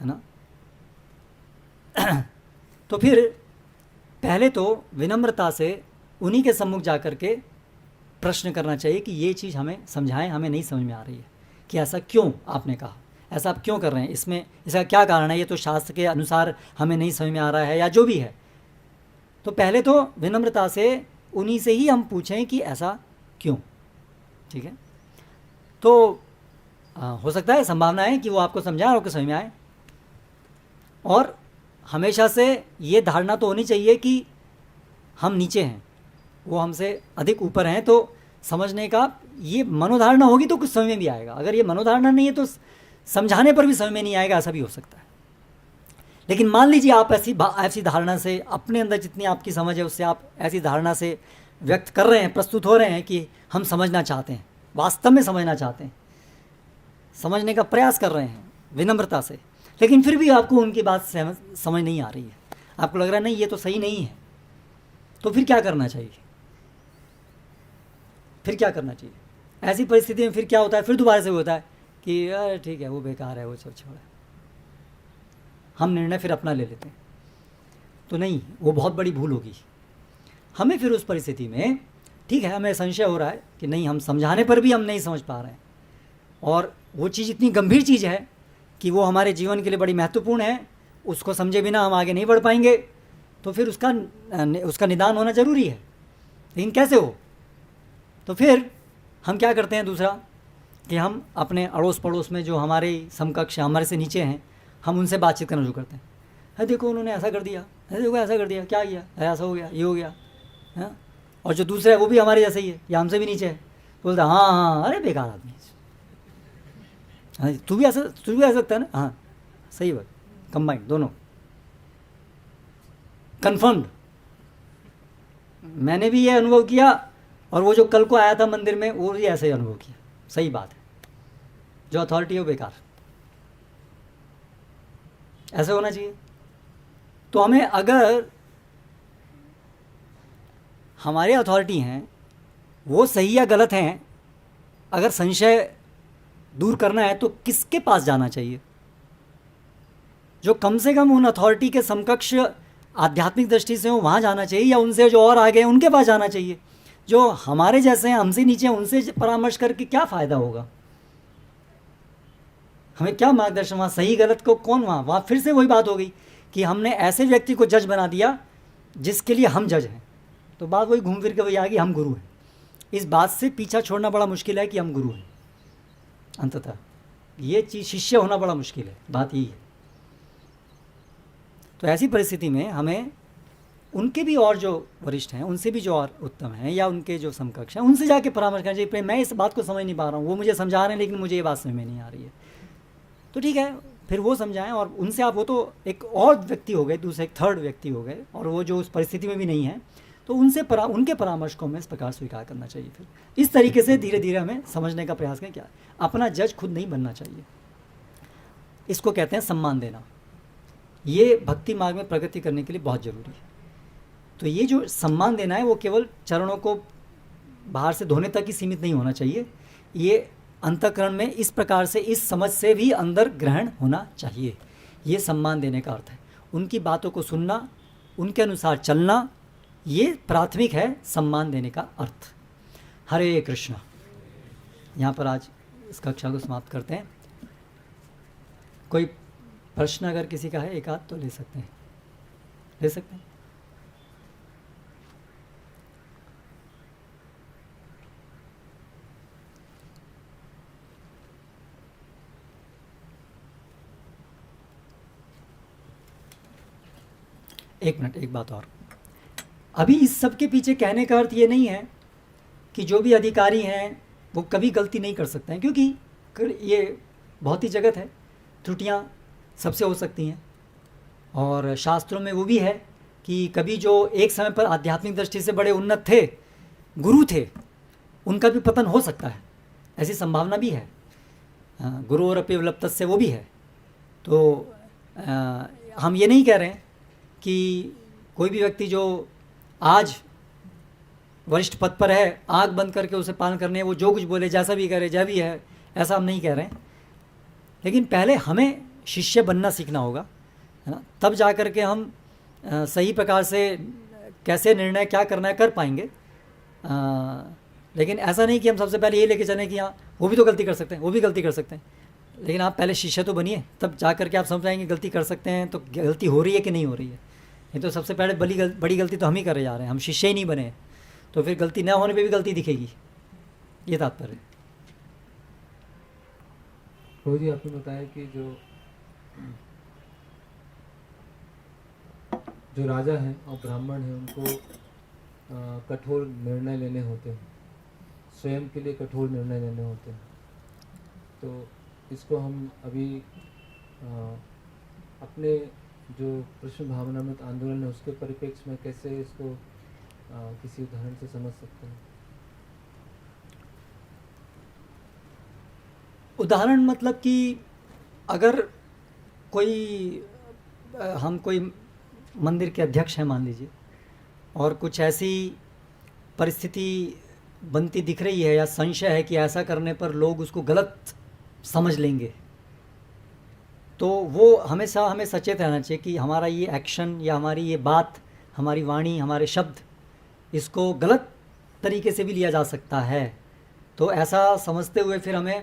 ना। तो फिर पहले तो विनम्रता से उन्हीं के सम्मुख जा कर के प्रश्न करना चाहिए कि ये चीज़ हमें समझाएं, हमें नहीं समझ में आ रही है, कि ऐसा क्यों आपने कहा, ऐसा आप क्यों कर रहे हैं, इसमें इसका क्या कारण है, ये तो शास्त्र के अनुसार हमें नहीं समझ में आ रहा है, या जो भी है। तो पहले तो विनम्रता से उन्हीं से ही हम पूछें कि ऐसा क्यों, ठीक है। तो हो सकता है, संभावना है कि वो आपको समझाए और आपको समझ में आए। और हमेशा से ये धारणा तो होनी चाहिए कि हम नीचे हैं, वो हमसे अधिक ऊपर हैं, तो समझने का ये मनोधारणा होगी तो कुछ समझ में भी आएगा। अगर ये मनोधारणा नहीं है तो समझाने पर भी समझ में नहीं आएगा, ऐसा भी हो सकता है। लेकिन मान लीजिए आप ऐसी धारणा से, अपने अंदर जितनी आपकी समझ है उससे आप ऐसी धारणा से व्यक्त कर रहे हैं, प्रस्तुत हो रहे हैं कि हम समझना चाहते हैं, वास्तव में समझना चाहते हैं, समझने का प्रयास कर रहे हैं विनम्रता से, लेकिन फिर भी आपको उनकी बात समझ नहीं आ रही है, आपको लग रहा है नहीं ये तो सही नहीं है, तो फिर क्या करना चाहिए? फिर क्या करना चाहिए ऐसी परिस्थिति में? फिर क्या होता है, फिर दोबारा से होता है कि अरे ठीक है वो बेकार है, वो सब छोड़ा, हम निर्णय फिर अपना ले लेते हैं। तो नहीं, वो बहुत बड़ी भूल होगी। हमें फिर उस परिस्थिति में, ठीक है हमें संशय हो रहा है कि नहीं, हम समझाने पर भी हम नहीं समझ पा रहे हैं, और वो चीज़ इतनी गंभीर चीज़ है कि वो हमारे जीवन के लिए बड़ी महत्वपूर्ण है, उसको समझे बिना हम आगे नहीं बढ़ पाएंगे, तो फिर उसका निदान होना ज़रूरी है। लेकिन कैसे हो? तो फिर हम क्या करते हैं, दूसरा कि हम अपने अड़ोस पड़ोस में जो हमारे समकक्ष, हमारे से नीचे हैं, हम उनसे बातचीत करना शुरू करते हैं। है देखो उन्होंने ऐसा कर दिया, है देखो ऐसा कर दिया, क्या किया, ऐसा हो गया, ये हो गया, है। और जो दूसरा है वो भी हमारे जैसे ही है, या हमसे भी नीचे है, बोलता हाँ हाँ अरे बेकार आदमी, हाँ तू भी ऐसा सकता है ना, हाँ सही बात, कंबाइंड दोनों, कन्फर्म्ड। मैंने भी ये अनुभव किया, और वो जो कल को आया था मंदिर में वो भी ऐसा ही अनुभव किया। सही बात है, जो अथॉरिटी है वो बेकार, ऐसा होना चाहिए। तो हमें, अगर हमारे अथॉरिटी हैं वो सही या गलत हैं, अगर संशय दूर करना है तो किसके पास जाना चाहिए? जो कम से कम उन अथॉरिटी के समकक्ष आध्यात्मिक दृष्टि से हो वहाँ जाना चाहिए, या उनसे जो और आगे हैं उनके पास जाना चाहिए? जो हमारे जैसे हैं, हमसे नीचे हैं, उनसे परामर्श करके क्या फ़ायदा होगा? हमें क्या मार्गदर्शन? वहाँ सही गलत को कौन, वहाँ फिर से वही बात हो गई कि हमने ऐसे व्यक्ति को जज बना दिया जिसके लिए हम जज हैं। तो बात वही घूम फिर के वही आ गई, हम गुरु हैं। इस बात से पीछा छोड़ना बड़ा मुश्किल है कि हम गुरु हैं। अंततः ये चीज़, शिष्य होना बड़ा मुश्किल है, बात यही है। तो ऐसी परिस्थिति में हमें उनके भी और जो वरिष्ठ हैं, उनसे भी जो और उत्तम हैं, या उनके जो समकक्ष हैं, उनसे जाके परामर्श करना चाहिए। मैं इस बात को समझ नहीं पा रहा हूँ, वो मुझे समझा रहे हैं लेकिन मुझे ये बात समझ में नहीं आ रही है। तो ठीक है, फिर वो समझाएं, और उनसे आप, वो तो एक और व्यक्ति हो गए, दूसरे एक थर्ड व्यक्ति हो गए, और वो जो उस परिस्थिति में भी नहीं है, तो उनके परामर्श को हमें इस प्रकार स्वीकार करना चाहिए। फिर इस तरीके से धीरे धीरे हमें समझने का प्रयास करें। क्या, अपना जज खुद नहीं बनना चाहिए। इसको कहते हैं सम्मान देना। ये भक्ति मार्ग में प्रगति करने के लिए बहुत ज़रूरी है। तो ये जो सम्मान देना है वो केवल चरणों को बाहर से धोने तक ही सीमित नहीं होना चाहिए, ये अंतःकरण में इस प्रकार से, इस समझ से भी अंदर ग्रहण होना चाहिए। ये सम्मान देने का अर्थ है। उनकी बातों को सुनना, उनके अनुसार चलना, ये प्राथमिक है सम्मान देने का अर्थ। हरे कृष्ण। यहाँ पर आज इस कक्षा को समाप्त करते हैं। कोई प्रश्न अगर किसी का है, एक आध तो ले सकते हैं, ले सकते हैं। एक मिनट, एक बात और। अभी इस सब के पीछे कहने का अर्थ ये नहीं है कि जो भी अधिकारी हैं वो कभी गलती नहीं कर सकते हैं, क्योंकि ये बहुत ही जगत है, त्रुटियां सबसे हो सकती हैं, और शास्त्रों में वो भी है कि कभी जो एक समय पर आध्यात्मिक दृष्टि से बड़े उन्नत थे, गुरु थे, उनका भी पतन हो सकता है, ऐसी संभावना भी है। गुरु और अपि विलप्त से वो भी है। तो हम ये नहीं कह रहे हैं कि कोई भी व्यक्ति जो आज वरिष्ठ पद पर है, आँख बंद करके उसे पालन करने, वो जो कुछ बोले, जैसा भी करे, जय भी है, ऐसा हम नहीं कह रहे हैं। लेकिन पहले हमें शिष्य बनना सीखना होगा, है ना, तब जा कर के हम सही प्रकार से कैसे निर्णय क्या करना है कर पाएंगे। लेकिन ऐसा नहीं कि हम सबसे पहले ये लेके चलें कि हाँ वो भी तो गलती कर सकते हैं, वो भी गलती कर सकते हैं। लेकिन आप पहले शिष्य तो बनिए, तब जा कर के आप समझ पाएंगे गलती कर सकते हैं तो गलती हो रही है कि नहीं हो रही है। नहीं तो सबसे पहले बड़ी गलती तो हम ही करे जा रहे हैं, हम शिष्य ही नहीं बने हैं, तो फिर गलती न होने पे भी गलती दिखेगी, ये तात्पर्य। प्रभु जी, आपने बताया कि जो राजा हैं और ब्राह्मण हैं उनको कठोर निर्णय लेने होते हैं, स्वयं के लिए कठोर निर्णय लेने होते हैं। तो इसको हम अभी अपने जो कृष्ण भावनामृत आंदोलन है उसके परिप्रेक्ष्य में कैसे इसको किसी उदाहरण से समझ सकते हैं? उदाहरण मतलब कि अगर हम कोई मंदिर के अध्यक्ष हैं मान लीजिए, और कुछ ऐसी परिस्थिति बनती दिख रही है या संशय है कि ऐसा करने पर लोग उसको गलत समझ लेंगे, तो वो हमेशा हमें सचेत रहना चाहिए कि हमारा ये एक्शन या हमारी ये बात, हमारी वाणी, हमारे शब्द, इसको गलत तरीके से भी लिया जा सकता है। तो ऐसा समझते हुए फिर हमें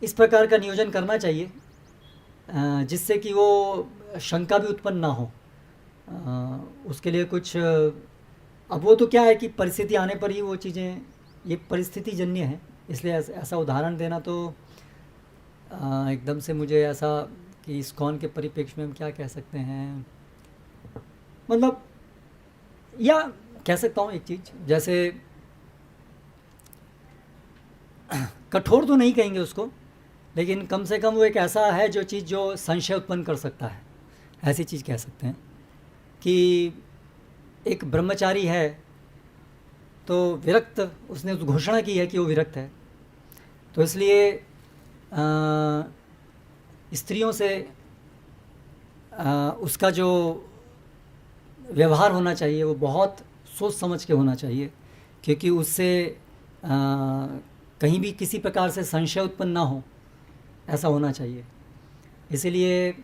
इस प्रकार का नियोजन करना चाहिए जिससे कि वो शंका भी उत्पन्न ना हो। उसके लिए कुछ, अब वो तो क्या है कि परिस्थिति आने पर ही वो चीज़ें, ये परिस्थिति जन्य है, इसलिए ऐसा उदाहरण देना तो एकदम से मुझे ऐसा कि इस्कॉन के परिप्रेक्ष्य में हम क्या कह सकते हैं, मतलब या कह सकता हूँ एक चीज़, जैसे कठोर तो नहीं कहेंगे उसको, लेकिन कम से कम वो एक ऐसा है जो चीज़ जो संशय उत्पन्न कर सकता है, ऐसी चीज़ कह सकते हैं। कि एक ब्रह्मचारी है तो विरक्त, उसने उस घोषणा की है कि वो विरक्त है, तो इसलिए स्त्रियों से उसका जो व्यवहार होना चाहिए वो बहुत सोच समझ के होना चाहिए, क्योंकि उससे कहीं भी किसी प्रकार से संशय उत्पन्न ना हो, ऐसा होना चाहिए। इसीलिए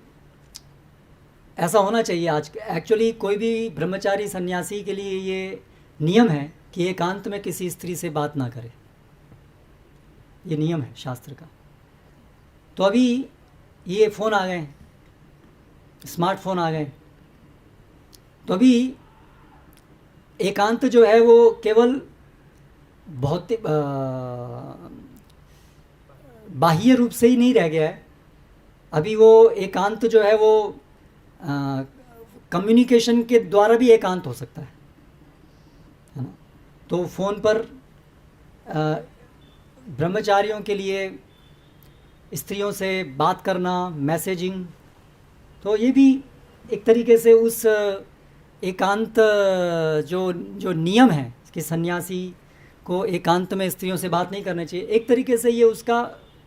ऐसा होना चाहिए। आज एक्चुअली कोई भी ब्रह्मचारी सन्यासी के लिए ये नियम है कि एकांत में किसी स्त्री से बात ना करे, ये नियम है शास्त्र का। तो अभी ये फ़ोन आ गए, स्मार्टफोन आ गए, तो अभी एकांत जो है वो केवल भौतिक बाह्य रूप से ही नहीं रह गया है। अभी वो एकांत जो है वो कम्युनिकेशन के द्वारा भी एकांत हो सकता है ना। तो फ़ोन पर ब्रह्मचारियों के लिए स्त्रियों से बात करना, मैसेजिंग, तो ये भी एक तरीके से उस एकांत जो नियम है कि सन्यासी को एकांत में स्त्रियों से बात नहीं करनी चाहिए, एक तरीके से ये उसका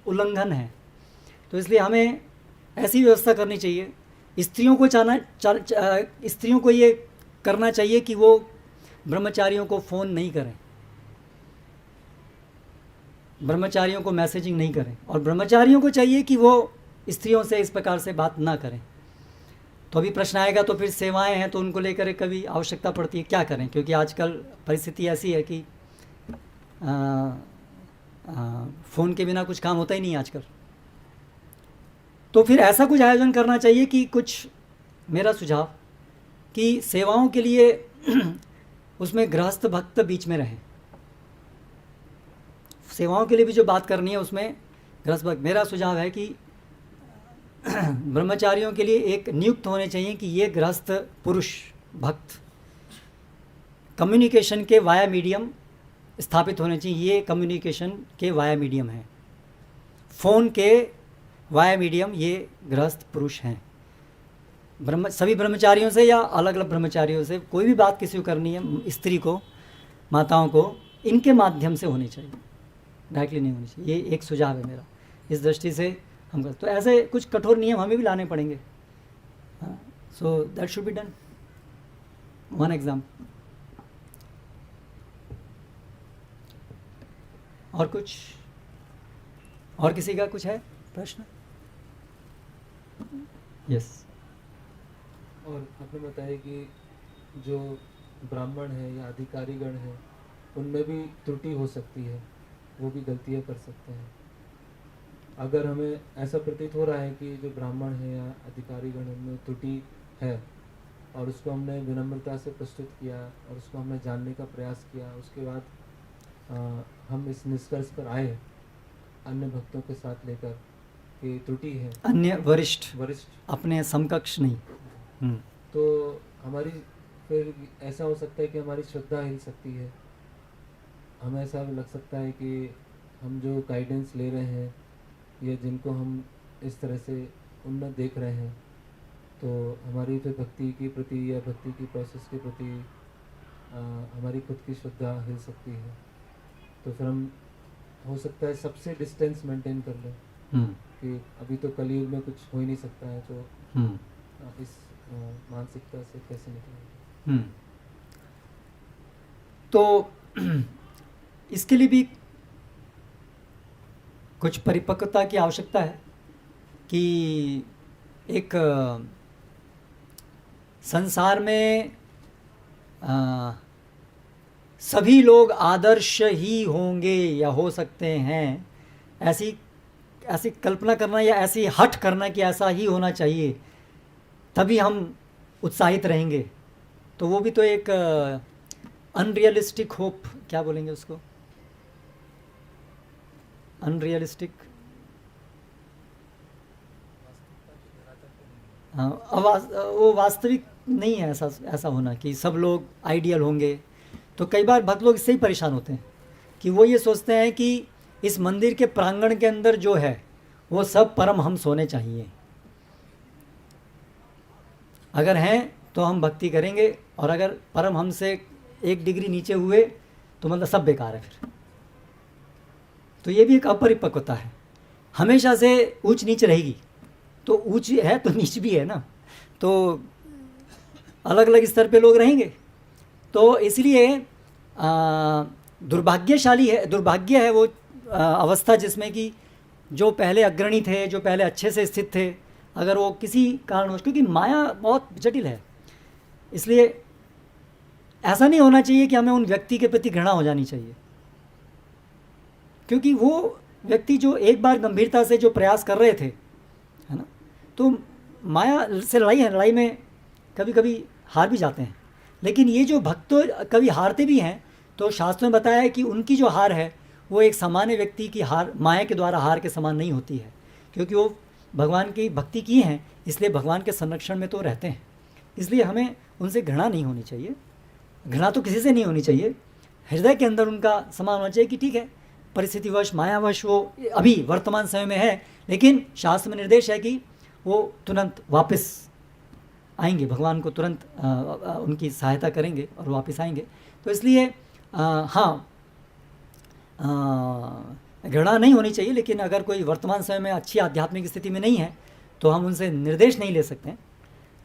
उल्लंघन है। तो इसलिए हमें ऐसी व्यवस्था करनी चाहिए, स्त्रियों को ये करना चाहिए कि वो ब्रह्मचारियों को फ़ोन नहीं करें, ब्रह्मचारियों को मैसेजिंग नहीं करें, और ब्रह्मचारियों को चाहिए कि वो स्त्रियों से इस प्रकार से बात ना करें। तो अभी प्रश्न आएगा, तो फिर सेवाएं हैं तो उनको लेकर कभी आवश्यकता पड़ती है, क्या करें, क्योंकि आजकल परिस्थिति ऐसी है कि फ़ोन के बिना कुछ काम होता ही नहीं आजकल। तो फिर ऐसा कुछ आयोजन करना चाहिए कि कुछ, मेरा सुझाव कि सेवाओं के लिए उसमें गृहस्थ भक्त बीच में रहें, सेवाओं के लिए भी जो बात करनी है उसमें गृहस्थ भक्त। मेरा सुझाव है कि ब्रह्मचारियों के लिए एक नियुक्त होने चाहिए कि ये गृहस्थ पुरुष भक्त कम्युनिकेशन के वाया मीडियम स्थापित होने चाहिए। ये कम्युनिकेशन के वाया मीडियम है, फ़ोन के वाया मीडियम ये गृहस्थ पुरुष हैं। सभी ब्रह्मचारियों से या अलग अलग ब्रह्मचारियों से कोई भी बात किसी को करनी है, स्त्री को, माताओं को, इनके माध्यम से होनी चाहिए, डायरेक्टली नहीं होनी चाहिए। ये एक सुझाव है मेरा, इस दृष्टि से हम कर, तो ऐसे कुछ कठोर नियम हमें भी लाने पड़ेंगे। So that should be done. One example. और कुछ, और किसी का कुछ है प्रश्न? यस। और आपने बताया कि जो ब्राह्मण है या अधिकारीगण है उनमें भी त्रुटि हो सकती है, वो भी गलतियाँ कर सकते हैं। अगर हमें ऐसा प्रतीत हो रहा है कि जो ब्राह्मण है या अधिकारीगण उनमें त्रुटि है और उसको हमने विनम्रता से प्रस्तुत किया और उसको हमने जानने का प्रयास किया, उसके बाद हम इस निष्कर्ष पर आए अन्य भक्तों के साथ लेकर कि त्रुटि है, अन्य वरिष्ठ अपने समकक्ष नहीं, तो हमारी फिर ऐसा हो सकता है कि हमारी श्रद्धा हिल सकती है। हमें ऐसा भी लग सकता है कि हम जो गाइडेंस ले रहे हैं या जिनको हम इस तरह से उन्नत देख रहे हैं, तो हमारी फिर भक्ति के प्रति या भक्ति की प्रोसेस के प्रति हमारी खुद की श्रद्धा हिल सकती है। तो फिर हम हो सकता है सबसे डिस्टेंस मेंटेन कर लें कि अभी तो कलयुग में कुछ हो ही नहीं सकता है, तो इस मानसिकता से कैसे निकलें। तो इसके लिए भी कुछ परिपक्वता की आवश्यकता है कि एक संसार में सभी लोग आदर्श ही होंगे या हो सकते हैं, ऐसी कल्पना करना या ऐसी हठ करना कि ऐसा ही होना चाहिए तभी हम उत्साहित रहेंगे, तो वो भी तो एक अनरियलिस्टिक होप, क्या बोलेंगे उसको, अनरियलिस्टिक, वो वास्तविक नहीं है ऐसा होना कि सब लोग आइडियल होंगे। तो कई बार भक्त लोग इससे ही परेशान होते हैं कि वो ये सोचते हैं कि इस मंदिर के प्रांगण के अंदर जो है वो सब परमहंस होने चाहिए, अगर हैं तो हम भक्ति करेंगे, और अगर परमहंस से 1 डिग्री नीचे हुए तो मतलब सब बेकार है फिर। तो ये भी एक अपरिपक्वता है, हमेशा से ऊंच नीच रहेगी, तो ऊंच है तो नीच भी है ना, तो अलग अलग स्तर पे लोग रहेंगे। तो इसलिए दुर्भाग्य है वो अवस्था जिसमें कि जो पहले अग्रणी थे, जो पहले अच्छे से स्थित थे, अगर वो किसी कारणवश, क्योंकि माया बहुत जटिल है, इसलिए ऐसा नहीं होना चाहिए कि हमें उन व्यक्ति के प्रति घृणा हो जानी चाहिए, क्योंकि वो व्यक्ति जो एक बार गंभीरता से जो प्रयास कर रहे थे, है ना, तो माया से लड़ाई में कभी कभी हार भी जाते हैं। लेकिन ये जो भक्त कभी हारते भी हैं, तो शास्त्रों में बताया है कि उनकी जो हार है वो एक सामान्य व्यक्ति की हार, माया के द्वारा हार के समान नहीं होती है, क्योंकि वो भगवान की भक्ति की हैं, इसलिए भगवान के संरक्षण में तो रहते हैं। इसलिए हमें उनसे घृणा नहीं होनी चाहिए, घृणा तो किसी से नहीं होनी चाहिए, हृदय के अंदर उनका समान होना चाहिए कि ठीक है, परिस्थितिवश मायावश वो अभी वर्तमान समय में है, लेकिन शास्त्र में निर्देश है कि वो तुरंत वापस आएंगे, भगवान को तुरंत उनकी सहायता करेंगे और वापस आएंगे। तो इसलिए हाँ, घृणा नहीं होनी चाहिए, लेकिन अगर कोई वर्तमान समय में अच्छी आध्यात्मिक स्थिति में नहीं है तो हम उनसे निर्देश नहीं ले सकते हैं,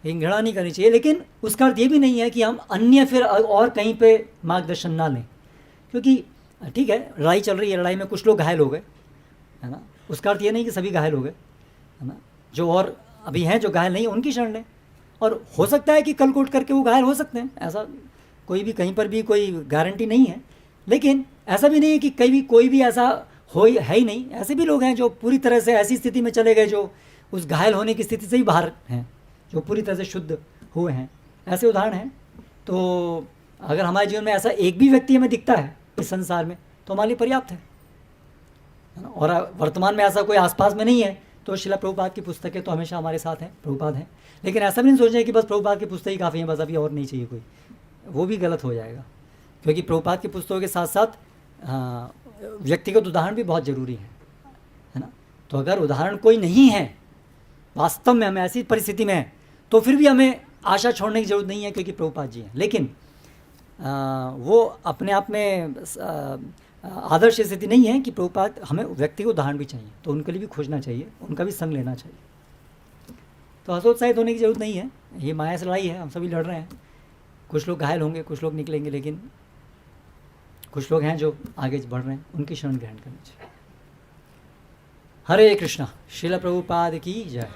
लेकिन घृणा नहीं करनी चाहिए। लेकिन उसका अर्थ ये भी नहीं है कि हम अन्य फिर और कहीं पे मार्गदर्शन ना लें, क्योंकि ठीक है लड़ाई चल रही है, लड़ाई में कुछ लोग घायल हो गए, है ना, उसका अर्थ ये नहीं कि सभी घायल हो गए, है ना, जो और अभी हैं जो घायल नहीं है उनकी शरण लें, और हो सकता है कि कल को उठ करके वो घायल हो सकते हैं, ऐसा कोई भी कहीं पर भी कोई गारंटी नहीं है। लेकिन ऐसा भी नहीं है कि कहीं भी कोई भी ऐसा है ही नहीं, ऐसे भी लोग हैं जो पूरी तरह से ऐसी स्थिति में चले गए जो उस घायल होने की स्थिति से ही बाहर हैं, जो पूरी तरह से शुद्ध हुए हैं, ऐसे उदाहरण हैं। तो अगर हमारे जीवन में ऐसा एक भी व्यक्ति हमें दिखता है इस संसार में तो हमारे लिए पर्याप्त है ना। और वर्तमान में ऐसा कोई आसपास में नहीं है तो शिला प्रभुपाद की पुस्तकें तो हमेशा हमारे साथ हैं, प्रभुपाद हैं। लेकिन ऐसा भी नहीं सोचें कि बस प्रभुपाद की पुस्तक ही काफ़ी है, बस अभी और नहीं चाहिए कोई, वो भी गलत हो जाएगा, क्योंकि प्रभुपाद की पुस्तकों के साथ साथ व्यक्तिगत उदाहरण भी बहुत ज़रूरी है ना। तो अगर उदाहरण कोई नहीं है, वास्तव में हम ऐसी परिस्थिति में हैं, तो फिर भी हमें आशा छोड़ने की ज़रूरत नहीं है, क्योंकि प्रभुपाद जी हैं। लेकिन वो अपने आप में आदर्श स्थिति नहीं है कि प्रभुपाद, हमें व्यक्ति को उदाहरण भी चाहिए, तो उनके लिए भी खोजना चाहिए, उनका भी संग लेना चाहिए। तो हतोत्साहित होने की ज़रूरत नहीं है, ये माया से लड़ाई है, हम सभी लड़ रहे हैं। कुछ लोग घायल होंगे, कुछ लोग निकलेंगे, लेकिन कुछ लोग हैं जो आगे बढ़ रहे हैं, उनकी शरण ग्रहण करनी चाहिए। हरे कृष्णा। श्रील प्रभुपाद की जय।